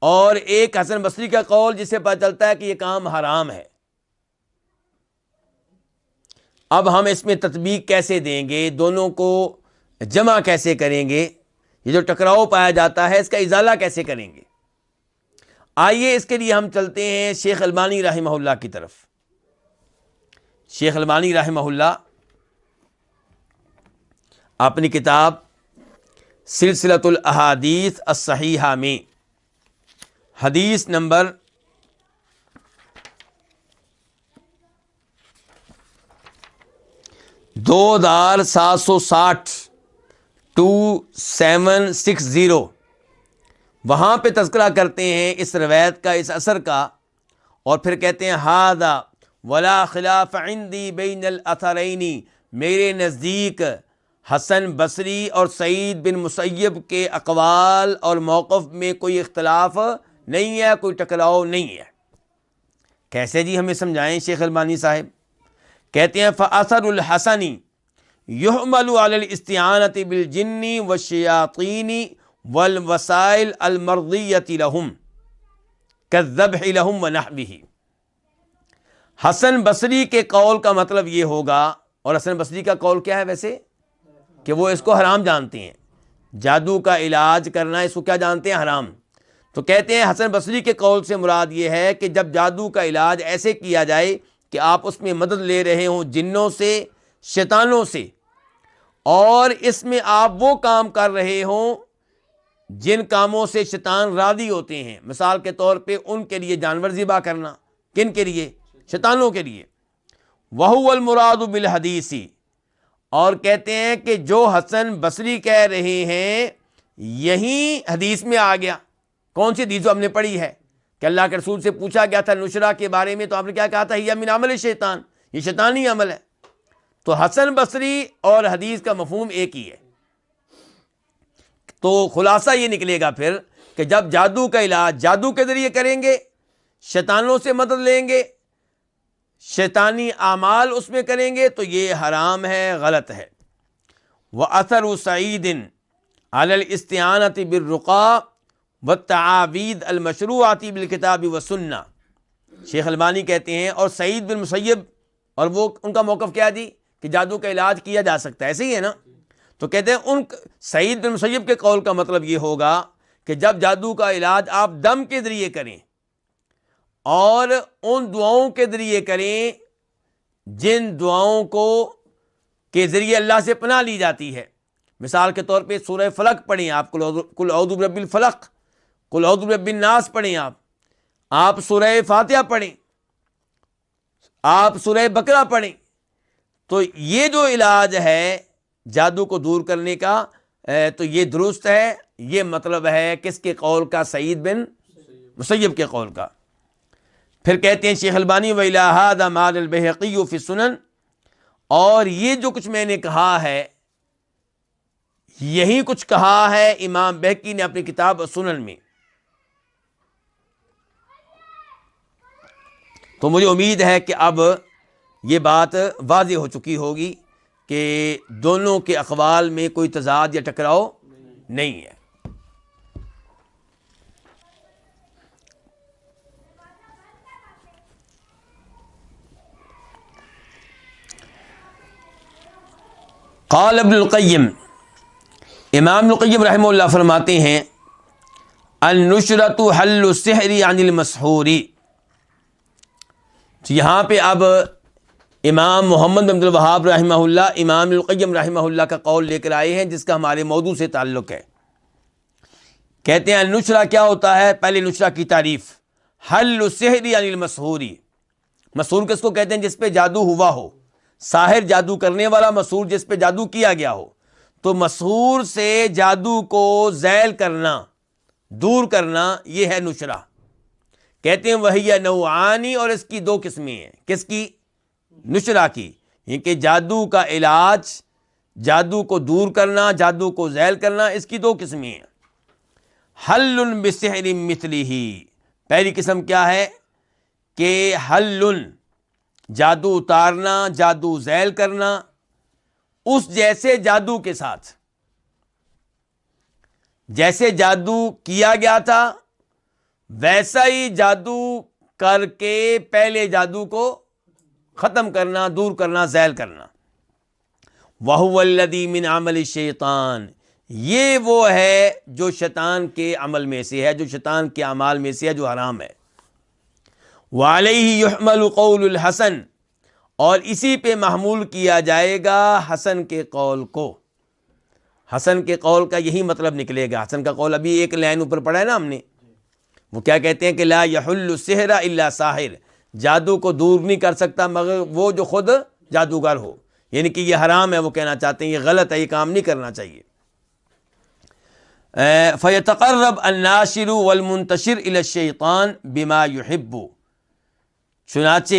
اور ایک حسن بصری کا قول جس سے پتہ چلتا ہے کہ یہ کام حرام ہے. اب ہم اس میں تطبیق کیسے دیں گے، دونوں کو جمع کیسے کریں گے، یہ جو ٹکراؤ پایا جاتا ہے اس کا ازالہ کیسے کریں گے؟ آئیے اس کے لیے ہم چلتے ہیں شیخ البانی رحمہ اللہ کی طرف. شیخ البانی رحمہ اللہ اپنی کتاب سلسلۃ الاحادیث الصحیحہ میں حدیث نمبر 2760 2760 وہاں پہ تذکرہ کرتے ہیں اس روایت کا، اس اثر کا، اور پھر کہتے ہیں ھذا ولا خلاف عندی بین الاثرین، میرے نزدیک حسن بصری اور سعید بن مسیب کے اقوال اور موقف میں کوئی اختلاف نہیں ہے، کوئی ٹکراؤ نہیں ہے. کیسے جی؟ ہمیں سمجھائیں شیخ البانی صاحب. کہتے ہیں فاثر الحسن یحمل علی الاستعانۃ بالجن والشیاطین والوسائل المرضیۃ لهم کالذبح لهم ونحوہ. حسن بصری کے قول کا مطلب یہ ہوگا، اور حسن بصری کا قول کیا ہے ویسے؟ کہ وہ اس کو حرام جانتے ہیں، جادو کا علاج کرنا اس کو کیا جانتے ہیں؟ حرام. تو کہتے ہیں حسن بصری کے قول سے مراد یہ ہے کہ جب جادو کا علاج ایسے کیا جائے کہ آپ اس میں مدد لے رہے ہوں جنوں سے، شیطانوں سے، اور اس میں آپ وہ کام کر رہے ہوں جن کاموں سے شیطان راضی ہوتے ہیں، مثال کے طور پہ ان کے لیے جانور ذبح کرنا. کن کے لیے؟ شیطانوں کے لیے. وَهُوَ الْمُرَادُ بِالْحَدِيثِ، اور کہتے ہیں کہ جو حسن بصری کہہ رہے ہیں یہی حدیث میں آ گیا. کون سی حدیث ہم نے پڑھی ہے کہ اللہ کے رسول سے پوچھا گیا تھا نشرہ کے بارے میں، تو آپ نے کیا کہا تھا؟ یہ من عمل شیطان، یہ شیطانی عمل ہے. تو حسن بصری اور حدیث کا مفہوم ایک ہی ہے. تو خلاصہ یہ نکلے گا پھر کہ جب جادو کا علاج جادو کے ذریعے کریں گے، شیطانوں سے مدد لیں گے، شیطانی اعمال اس میں کریں گے، تو یہ حرام ہے، غلط ہے. وَأَثَرُ سَعِيدٍ عَلَى الْإِسْتِعَانَةِ بِالرُّقَى وَالتَّعَاوِيذِ الْمَشْرُوعَةِ بِالْكِتَابِ وَالسُّنَّةِ. شیخ البانی کہتے ہیں اور سعید بن مسیب، اور وہ ان کا موقف کیا دی کہ جادو کا علاج کیا جا سکتا ہے، ایسے ہی ہے نا. تو کہتے ہیں ان سعید بن مسیب کے قول کا مطلب یہ ہوگا کہ جب جادو کا علاج آپ دم کے ذریعے کریں اور ان دعاؤں کے ذریعے کریں جن دعاؤں کو کے ذریعے اللہ سے پناہ لی جاتی ہے. مثال کے طور پہ سورہ فلق پڑھیں آپ، قل اعوذ برب الفلق، قل اعوذ برب الناس پڑھیں آپ، آپ سورہ فاتحہ پڑھیں، آپ سورہ بقرہ پڑھیں، تو یہ جو علاج ہے جادو کو دور کرنے کا تو یہ درست ہے۔ یہ مطلب ہے کس کے قول کا؟ سعید بن مسیب کے قول کا۔ پھر کہتے ہیں شیخ البانی وَإِلَى هَذَا مَالَ الْبَيْهَقِيُّ فِي السُّنَنِ، اور یہ جو کچھ میں نے کہا ہے یہی کچھ کہا ہے امام بہقی نے اپنی کتاب سنن میں۔ تو مجھے امید ہے کہ اب یہ بات واضح ہو چکی ہوگی کہ دونوں کے اقوال میں کوئی تضاد یا ٹکراؤ نہیں ہے۔ قال ابن القیم، امام ابن القیم رحمہ اللہ فرماتے ہیں النشرۃ حل السحر عن المسحور۔ یہاں پہ اب امام محمد بن عبد الوہاب رحمہ اللہ امام ابن القیم رحمہ اللہ کا قول لے کر آئے ہیں جس کا ہمارے موضوع سے تعلق ہے۔ کہتے ہیں النشرہ کیا ہوتا ہے؟ پہلے نشرہ کی تعریف، حل السحر عن المسحور۔ مسحور کس کو کہتے ہیں؟ جس پہ جادو ہوا ہو، ساحر جادو کرنے والا، مسحور جس پہ جادو کیا گیا ہو۔ تو مسحور سے جادو کو زیل کرنا، دور کرنا، یہ ہے نشرہ۔ کہتے ہیں وہی نوعانی، اور اس کی دو قسمیں ہیں۔ کس کی؟ نشرہ کی، یہ کہ جادو کا علاج، جادو کو دور کرنا، جادو کو زیل کرنا، اس کی دو قسمیں ہیں۔ حل بسحر مثلہ، پہلی قسم کیا ہے کہ حل، جادو اتارنا، جادو زیل کرنا اس جیسے جادو کے ساتھ، جیسے جادو کیا گیا تھا ویسا ہی جادو کر کے پہلے جادو کو ختم کرنا، دور کرنا، زیل کرنا۔ وَهُوَ الَّذِي مِنْ عَمَلِ الشَّيْطَانِ، یہ وہ ہے جو شیطان کے عمل میں سے ہے، جو شیطان کے اعمال میں سے ہے، جو حرام ہے۔ وَعَلَيْهِ يُحْمَلُ قَوْلُ الْحَسَنِ، اور اسی پہ محمول کیا جائے گا حسن کے قول کو۔ حسن کے قول کا یہی مطلب نکلے گا۔ حسن کا قول ابھی ایک لائن اوپر پڑھا ہے نا ہم نے، وہ کیا کہتے ہیں کہ لا یحل السحر الا ساحر، جادو کو دور نہیں کر سکتا مگر وہ جو خود جادوگر ہو، یعنی کہ یہ حرام ہے، وہ کہنا چاہتے ہیں یہ غلط ہے، یہ کام نہیں کرنا چاہیے۔ فیتقرب الناشر والمنتشر الی الشیطان بما یحب، چنانچہ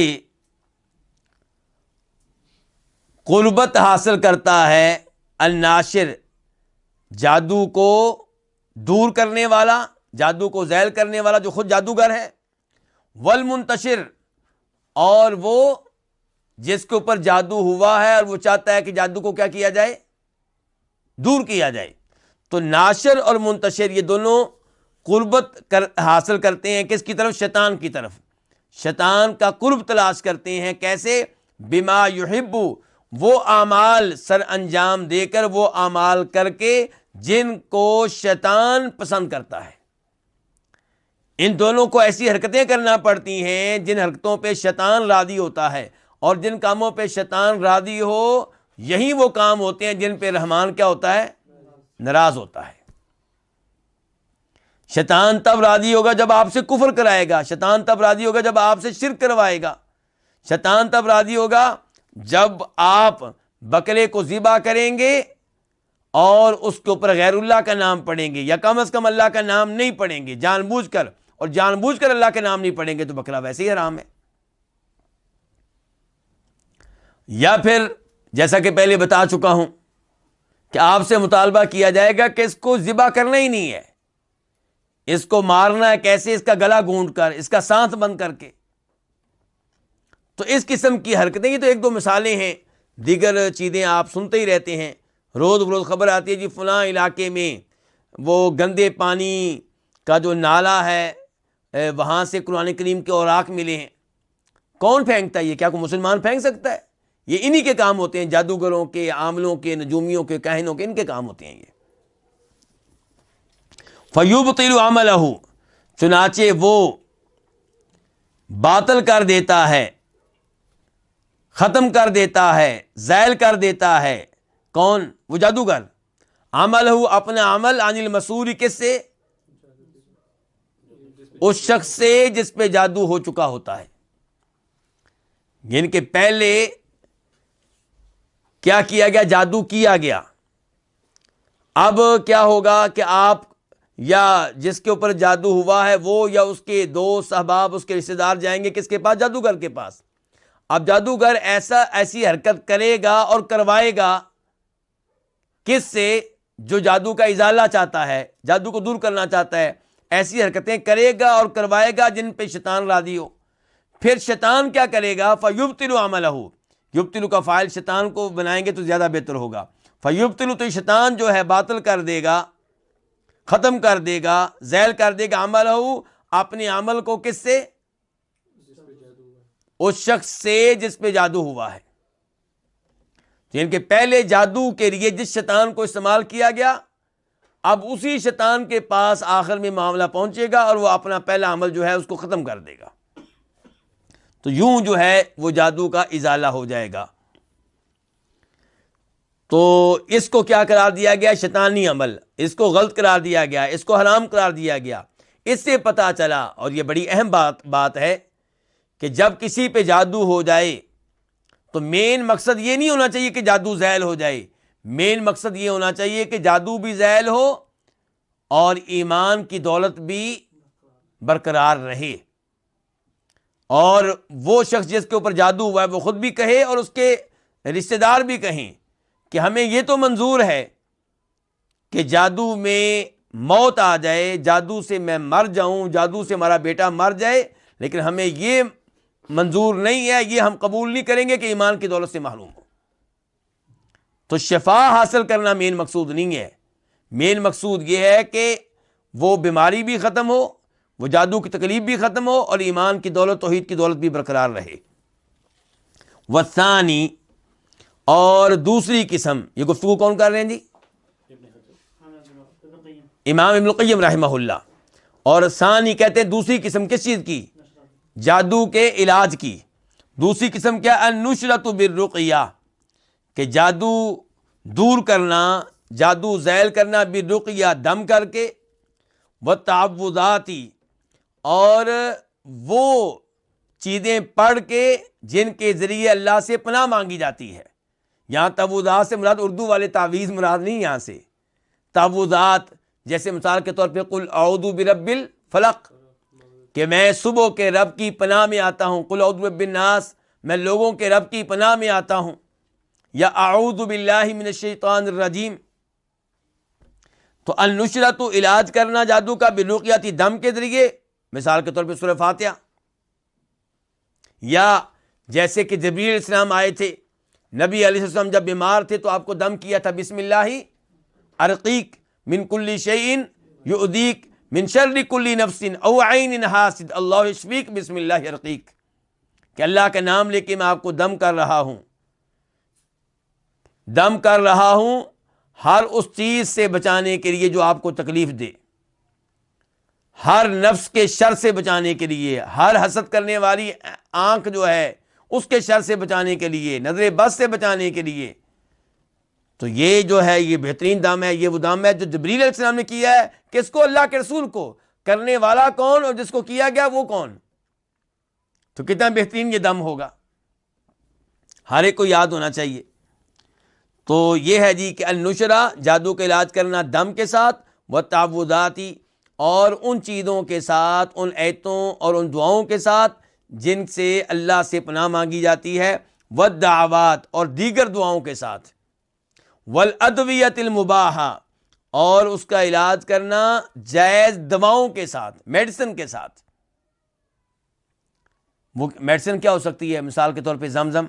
قربت حاصل کرتا ہے الناشر، جادو کو دور کرنے والا، جادو کو زیل کرنے والا جو خود جادوگر ہے، والمنتشر، اور وہ جس کے اوپر جادو ہوا ہے اور وہ چاہتا ہے کہ جادو کو کیا کیا جائے؟ دور کیا جائے۔ تو ناشر اور منتشر یہ دونوں قربت حاصل کرتے ہیں کس کی طرف؟ شیطان کی طرف۔ شیطان کا قرب تلاش کرتے ہیں، کیسے؟ بما یحب، وہ اعمال سر انجام دے کر، وہ اعمال کر کے جن کو شیطان پسند کرتا ہے۔ ان دونوں کو ایسی حرکتیں کرنا پڑتی ہیں جن حرکتوں پہ شیطان راضی ہوتا ہے، اور جن کاموں پہ شیطان راضی ہو یہی وہ کام ہوتے ہیں جن پہ رحمان کیا ہوتا ہے؟ ناراض ہوتا ہے۔ شیطان تب راضی ہوگا جب آپ سے کفر کرائے گا، شیطان تب راضی ہوگا جب آپ سے شرک کروائے گا، شیطان تب راضی ہوگا جب آپ بکرے کو ذبح کریں گے اور اس کے اوپر غیر اللہ کا نام پڑھیں گے، یا کم از کم اللہ کا نام نہیں پڑھیں گے جان بوجھ کر، اور جان بوجھ کر اللہ کے نام نہیں پڑھیں گے تو بکرا ویسے ہی حرام ہے۔ یا پھر جیسا کہ پہلے بتا چکا ہوں کہ آپ سے مطالبہ کیا جائے گا کہ اس کو ذبح کرنا ہی نہیں ہے، اس کو مارنا ہے، کیسے؟ اس کا گلا گھونٹ کر، اس کا سانس بند کر کے۔ تو اس قسم کی حرکتیں، یہ تو ایک دو مثالیں ہیں، دیگر چیزیں آپ سنتے ہی رہتے ہیں، روز بروز خبر آتی ہے جی فلاں علاقے میں وہ گندے پانی کا جو نالا ہے وہاں سے قرآن کریم کے اوراق ملے ہیں۔ کون پھینکتا ہے یہ؟ کیا کوئی مسلمان پھینک سکتا ہے؟ یہ انہی کے کام ہوتے ہیں، جادوگروں کے، عاملوں کے، نجومیوں کے، کاہنوں کے، ان کے کام ہوتے ہیں یہ۔ فَيُبْطِلُ عَمَلَهُ، چنانچہ وہ باطل کر دیتا ہے، ختم کر دیتا ہے، زائل کر دیتا ہے۔ کون؟ وہ جادوگر۔ عملہ، اپنا عمل، عن المسحور، کس سے؟ اس شخص سے جس پہ جادو ہو چکا ہوتا ہے. یعنی کہ پہلے کیا کیا گیا؟ جادو کیا گیا. اب کیا ہوگا کہ آپ یا جس کے اوپر جادو ہوا ہے وہ یا اس کے دوست احباب اس کے رشتے دار جائیں گے کس کے پاس؟ جادوگر کے پاس. اب جادوگر ایسی حرکت کرے گا اور کروائے گا کس سے؟ جو جادو کا ازالہ چاہتا ہے، جادو کو دور کرنا چاہتا ہے. ایسی حرکتیں کرے گا اور کروائے گا جن پہ شیطان راضی ہو. پھر شیطان کیا کرے گا؟ فَيُبْطِلُ عَمَلَهُ. یبطلو کا فاعل شیطان کو بنائیں گے تو زیادہ بہتر ہوگا. فَيُبْطِلُ تو شیطان جو ہے باطل کر دے گا، ختم کر دے گا، زیل کر دے گا عملہ، اپنے عمل کو. کس سے؟ اس شخص سے جس پہ جادو ہوا ہے. یعنی کہ پہلے جادو کے لیے جس شیطان کو استعمال کیا گیا، اب اسی شیطان کے پاس آخر میں معاملہ پہنچے گا اور وہ اپنا پہلا عمل جو ہے اس کو ختم کر دے گا. تو یوں جو ہے وہ جادو کا ازالہ ہو جائے گا. تو اس کو کیا قرار دیا گیا؟ شیطانی عمل. اس کو غلط قرار دیا گیا، اس کو حرام قرار دیا گیا. اس سے پتہ چلا، اور یہ بڑی اہم بات ہے، کہ جب کسی پہ جادو ہو جائے تو مین مقصد یہ نہیں ہونا چاہیے کہ جادو زائل ہو جائے. مین مقصد یہ ہونا چاہیے کہ جادو بھی زائل ہو اور ایمان کی دولت بھی برقرار رہے. اور وہ شخص جس کے اوپر جادو ہوا ہے وہ خود بھی کہے اور اس کے رشتہ دار بھی کہیں کہ ہمیں یہ تو منظور ہے کہ جادو میں موت آ جائے، جادو سے میں مر جاؤں، جادو سے ہمارا بیٹا مر جائے، لیکن ہمیں یہ منظور نہیں ہے، یہ ہم قبول نہیں کریں گے کہ ایمان کی دولت سے محروم ہو. تو شفا حاصل کرنا مین مقصود نہیں ہے. مین مقصود یہ ہے کہ وہ بیماری بھی ختم ہو، وہ جادو کی تکلیف بھی ختم ہو اور ایمان کی دولت، توحید کی دولت بھی برقرار رہے. والثانی، اور دوسری قسم، یہ گفتگو کون کر رہے ہیں جی؟ امام ابن القیم رحمہ اللہ. اور ثانی کہتے ہیں دوسری قسم کس چیز کی؟ جادو کے علاج کی. دوسری قسم کیا؟ النشرۃ بالرقیہ، کہ جادو دور کرنا، جادو زائل کرنا، بالرقیہ دم کر کے، والتعوذات، اور وہ چیزیں پڑھ کے جن کے ذریعے اللہ سے پناہ مانگی جاتی ہے. یہاں تعوذات سے مراد اردو والے تعویذ مراد نہیں. یہاں سے تعوذات جیسے مثال کے طور پہ قل اعوذ برب الفلق، کہ میں صبح کے رب کی پناہ میں آتا ہوں. قل اعوذ برب الناس، میں لوگوں کے رب کی پناہ میں آتا ہوں. یا اعوذ باللہ من الشیطان الرجیم. تو النشرۃ علاج کرنا جادو کا، بالرقیہ دم کے ذریعے، مثال کے طور پہ سورہ فاتحہ. یا جیسے کہ جبرائیل علیہ السلام آئے تھے، نبی علیہ السلام جب بیمار تھے تو آپ کو دم کیا تھا، بسم اللہ ارقیک من کل شیء یؤذیک من شر کل نفس او عین حاسد اللہ یشفیک بسم اللہ ارقیک، کہ اللہ کا نام لے کے میں آپ کو دم کر رہا ہوں، دم کر رہا ہوں ہر اس چیز سے بچانے کے لیے جو آپ کو تکلیف دے، ہر نفس کے شر سے بچانے کے لیے، ہر حسد کرنے والی آنکھ جو ہے اس کے شر سے بچانے کے لیے، نظر بد سے بچانے کے لیے. تو یہ جو ہے یہ بہترین دم ہے. یہ وہ دم ہے جو جبرائیل علیہ السلام نے کیا ہے. کس کو؟ اللہ کے رسول کو. کرنے والا کون اور جس کو کیا گیا وہ کون؟ تو کتنا بہترین یہ دم ہوگا، ہر ایک کو یاد ہونا چاہیے. تو یہ ہے جی کہ النشرہ، جادو کا علاج کرنا دم کے ساتھ، والتعوذاتی، اور ان چیزوں کے ساتھ، ان ایتوں اور ان دعاؤں کے ساتھ جن سے اللہ سے پناہ مانگی جاتی ہے، والدعوات، اور دیگر دعاؤں کے ساتھ، والادویۃ المباحہ، اور اس کا علاج کرنا جائز دواؤں کے ساتھ، میڈیسن کے ساتھ. وہ میڈیسن کیا ہو سکتی ہے؟ مثال کے طور پہ زمزم،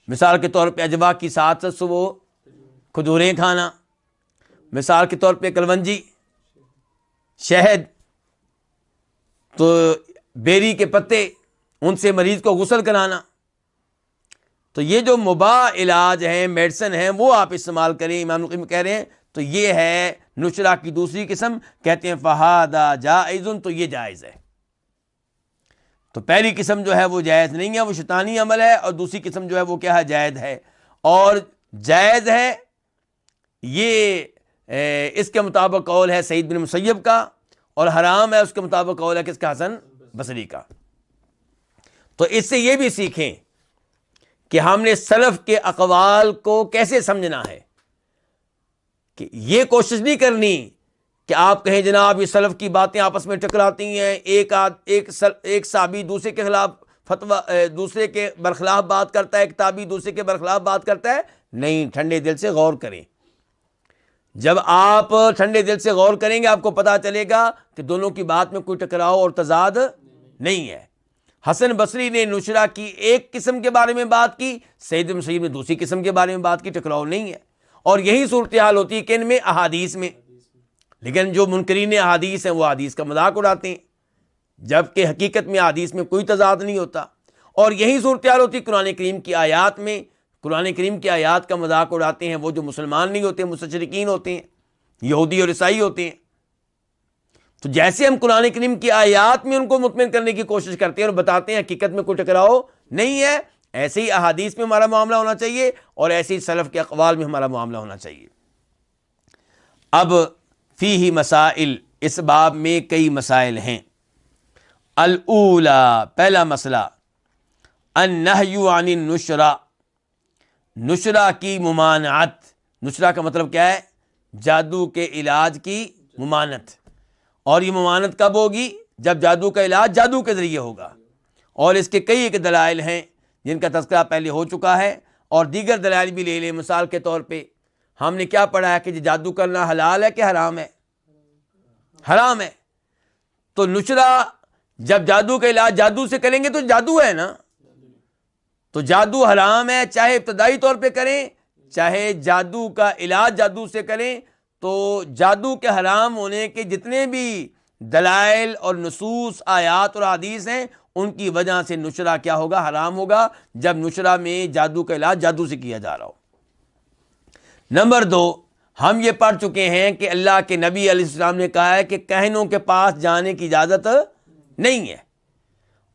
مثال کے طور پہ اجوا کی ساتھ صبح کھجوریں کھانا، مثال کے طور پہ کلونجی، شہد، تو بیری کے پتے، ان سے مریض کو غسل کرانا. تو یہ جو مباح علاج ہیں، میڈیسن ہیں، وہ آپ استعمال کریں. امام القیم کہہ رہے ہیں تو یہ ہے نشرہ کی دوسری قسم. کہتے ہیں فہذا جائز، تو یہ جائز ہے. تو پہلی قسم جو ہے وہ جائز نہیں ہے، وہ شیطانی عمل ہے، اور دوسری قسم جو ہے وہ کیا ہے؟ جائز ہے. اور جائز ہے یہ اس کے مطابق قول ہے سعید بن مسیب کا، اور حرام ہے اس کے مطابق قول ہے کس کا؟ حسن بصری کا۔ تو اس سے یہ بھی سیکھیں کہ ہم نے سلف کے اقوال کو کیسے سمجھنا ہے، کہ یہ کوشش نہیں کرنی کہ آپ کہیں جناب یہ سلف کی باتیں آپس میں ٹکراتی ہیں، ایک صحابی دوسرے کے خلاف فتویٰ، دوسرے کے برخلاف بات کرتا ہے، ایک تابعی دوسرے کے برخلاف بات کرتا ہے۔ نہیں، ٹھنڈے دل سے غور کریں۔ جب آپ ٹھنڈے دل سے غور کریں گے آپ کو پتا چلے گا کہ دونوں کی بات میں کوئی ٹکراؤ اور تضاد نہیں ہے۔ حسن بصری نے نشرہ کی ایک قسم کے بارے میں بات کی، سعید بن مسیب نے دوسری قسم کے بارے میں بات کی، ٹکراؤ نہیں ہے۔ اور یہی صورتحال ہوتی ہے کہ ان میں احادیث میں، لیکن جو منکرین احادیث ہیں وہ احادیث کا مذاق اڑاتے ہیں، جبکہ حقیقت میں احادیث میں کوئی تضاد نہیں ہوتا۔ اور یہی صورتحال ہوتی ہے قرآن کریم کی آیات میں، قرآن کریم کی آیات کا مذاق اڑاتے ہیں وہ جو مسلمان نہیں ہوتے، مستشرقین ہوتے ہیں، یہودی اور عیسائی ہوتے ہیں۔ تو جیسے ہم قرآن کریم کی آیات میں ان کو مطمئن کرنے کی کوشش کرتے ہیں اور بتاتے ہیں حقیقت میں کوئی ٹکراؤ نہیں ہے، ایسے ہی احادیث میں ہمارا معاملہ ہونا چاہیے اور ایسے ہی سلف کے اقوال میں ہمارا معاملہ ہونا چاہیے۔ اب فیہ مسائل، اس باب میں کئی مسائل ہیں۔ الاولی، پہلا مسئلہ، النہی عن النشرہ، نشرہ کی ممانعت۔ نشرہ کا مطلب کیا ہے؟ جادو کے علاج کی ممانعت۔ اور یہ ممانعت کب ہوگی؟ جب جادو کا علاج جادو کے ذریعے ہوگا۔ اور اس کے کئی ایک دلائل ہیں جن کا تذکرہ پہلے ہو چکا ہے، اور دیگر دلائل بھی لے لیں۔ مثال کے طور پہ ہم نے کیا پڑھا ہے کہ جادو کرنا حلال ہے کہ حرام ہے؟ حرام ہے۔ تو نشرہ، جب جادو کا علاج جادو سے کریں گے تو جادو ہے نا، تو جادو حرام ہے، چاہے ابتدائی طور پہ کریں چاہے جادو کا علاج جادو سے کریں۔ تو جادو کے حرام ہونے کے جتنے بھی دلائل اور نصوص، آیات اور حدیث ہیں، ان کی وجہ سے نشرہ کیا ہوگا؟ حرام ہوگا، جب نشرہ میں جادو کا علاج جادو سے کیا جا رہا ہو۔ نمبر 2، ہم یہ پڑھ چکے ہیں کہ اللہ کے نبی علیہ السلام نے کہا ہے کہ کہنوں کے پاس جانے کی اجازت نہیں ہے،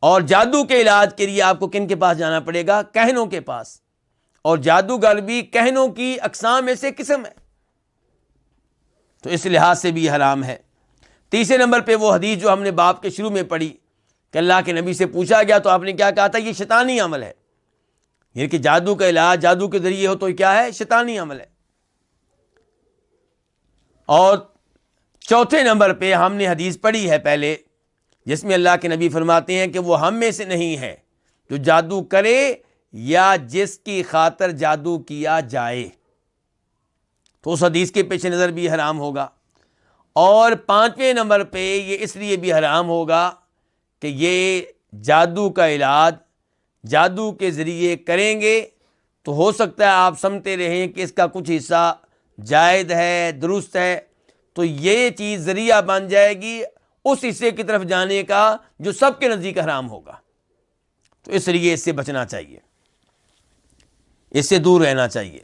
اور جادو کے علاج کے لیے آپ کو کن کے پاس جانا پڑے گا؟ کہنوں کے پاس۔ اور جادوگر بھی کہنوں کی اقسام میں سے قسم ہے، تو اس لحاظ سے بھی حرام ہے۔ تیسرے نمبر پہ وہ حدیث جو ہم نے باب کے شروع میں پڑھی کہ اللہ کے نبی سے پوچھا گیا تو آپ نے کیا کہا تھا؟ یہ شیطانی عمل ہے، یعنی کہ جادو کا علاج جادو کے ذریعے ہو تو یہ کیا ہے؟ شیطانی عمل ہے۔ اور چوتھے نمبر پہ ہم نے حدیث پڑھی ہے پہلے، جس میں اللہ کے نبی فرماتے ہیں کہ وہ ہم میں سے نہیں ہے جو جادو کرے یا جس کی خاطر جادو کیا جائے، تو اس حدیث کے پیش نظر بھی حرام ہوگا۔ اور پانچویں نمبر پہ یہ اس لیے بھی حرام ہوگا کہ یہ جادو کا علاج جادو کے ذریعے کریں گے تو ہو سکتا ہے آپ سمجھتے رہیں کہ اس کا کچھ حصہ جائز ہے، درست ہے، تو یہ چیز ذریعہ بن جائے گی اس حصے کی طرف جانے کا جو سب کے نزدیک حرام ہوگا۔ تو اس لیے اس سے بچنا چاہیے، اس سے دور رہنا چاہیے،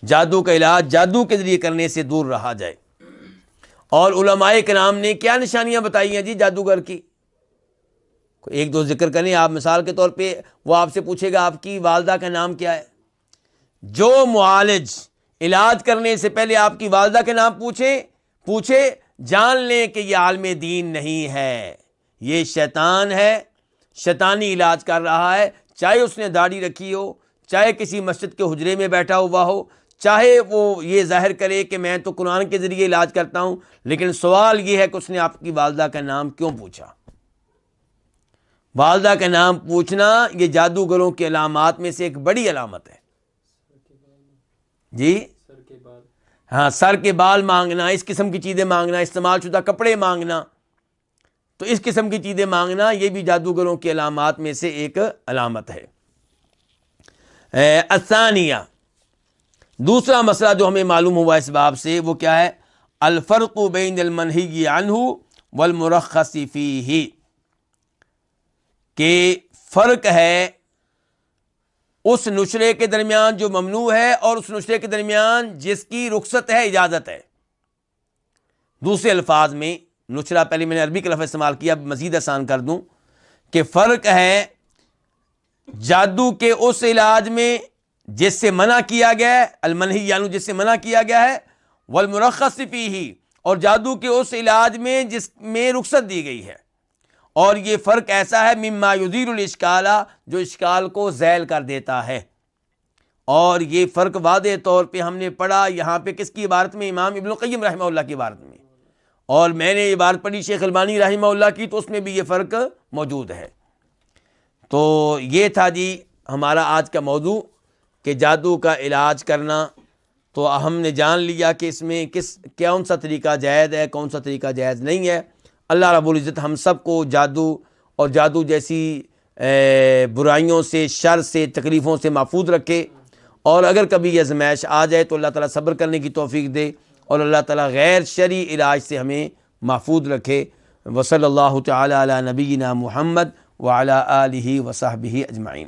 جادو کا علاج جادو کے ذریعے کرنے سے دور رہا جائے۔ اور علماء کرام نے کیا نشانیاں بتائی ہیں جی جادوگر کی؟ ایک دو ذکر کریں آپ۔ مثال کے طور پہ وہ آپ سے پوچھے گا آپ کی والدہ کا نام کیا ہے؟ جو معالج علاج کرنے سے پہلے آپ کی والدہ کے نام پوچھے جان لیں کہ یہ عالم دین نہیں ہے، یہ شیطان ہے، شیطانی علاج کر رہا ہے، چاہے اس نے داڑھی رکھی ہو، چاہے کسی مسجد کے حجرے میں بیٹھا ہوا ہو، چاہے وہ یہ ظاہر کرے کہ میں تو قرآن کے ذریعے علاج کرتا ہوں، لیکن سوال یہ ہے کہ اس نے آپ کی والدہ کا نام کیوں پوچھا؟ والدہ کا نام پوچھنا یہ جادوگروں کی علامات میں سے ایک بڑی علامت ہے جی۔ ہاں، سر کے بال مانگنا، اس قسم کی چیزیں مانگنا، استعمال شدہ کپڑے مانگنا، تو اس قسم کی چیزیں مانگنا یہ بھی جادوگروں کی علامات میں سے ایک علامت ہے۔ الثانیہ، دوسرا مسئلہ جو ہمیں معلوم ہوا اس باب سے وہ کیا ہے؟ الفرق بین المنہی عنہ والمرخص فیہ، کہ فرق ہے اس نشرے کے درمیان جو ممنوع ہے اور اس نشرے کے درمیان جس کی رخصت ہے، اجازت ہے۔ دوسرے الفاظ میں، نشرہ پہلے میں نے عربی کا لفظ استعمال کیا، اب مزید آسان کر دوں کہ فرق ہے جادو کے اس علاج میں جس سے منع کیا گیا ہے، المنہی یعنی جس سے منع کیا گیا ہے، والمرخص فیہ، اور جادو کے اس علاج میں جس میں رخصت دی گئی ہے، اور یہ فرق ایسا ہے مما یزیل الاشکال، جو اشکال کو زیل کر دیتا ہے۔ اور یہ فرق واضح طور پہ ہم نے پڑھا یہاں پہ کس کی عبارت میں؟ امام ابن القیم رحمہ اللہ کی عبارت میں، اور میں نے عبارت پڑھی شیخ البانی رحمہ اللہ کی، تو اس میں بھی یہ فرق موجود ہے۔ تو یہ تھا جی ہمارا آج کا موضوع کہ جادو کا علاج کرنا۔ تو ہم نے جان لیا کہ اس میں کون سا طریقہ جائز ہے، کون سا طریقہ جائز نہیں ہے۔ اللہ رب العزت ہم سب کو جادو اور جادو جیسی برائیوں سے، شر سے، تکلیفوں سے محفوظ رکھے، اور اگر کبھی یہ آزمائش آ جائے تو اللہ تعالیٰ صبر کرنے کی توفیق دے، اور اللہ تعالیٰ غیر شرعی علاج سے ہمیں محفوظ رکھے۔ وصلی اللہ تعالی علی نبینا محمد وعلی آلہ وصحبہ اجمعین۔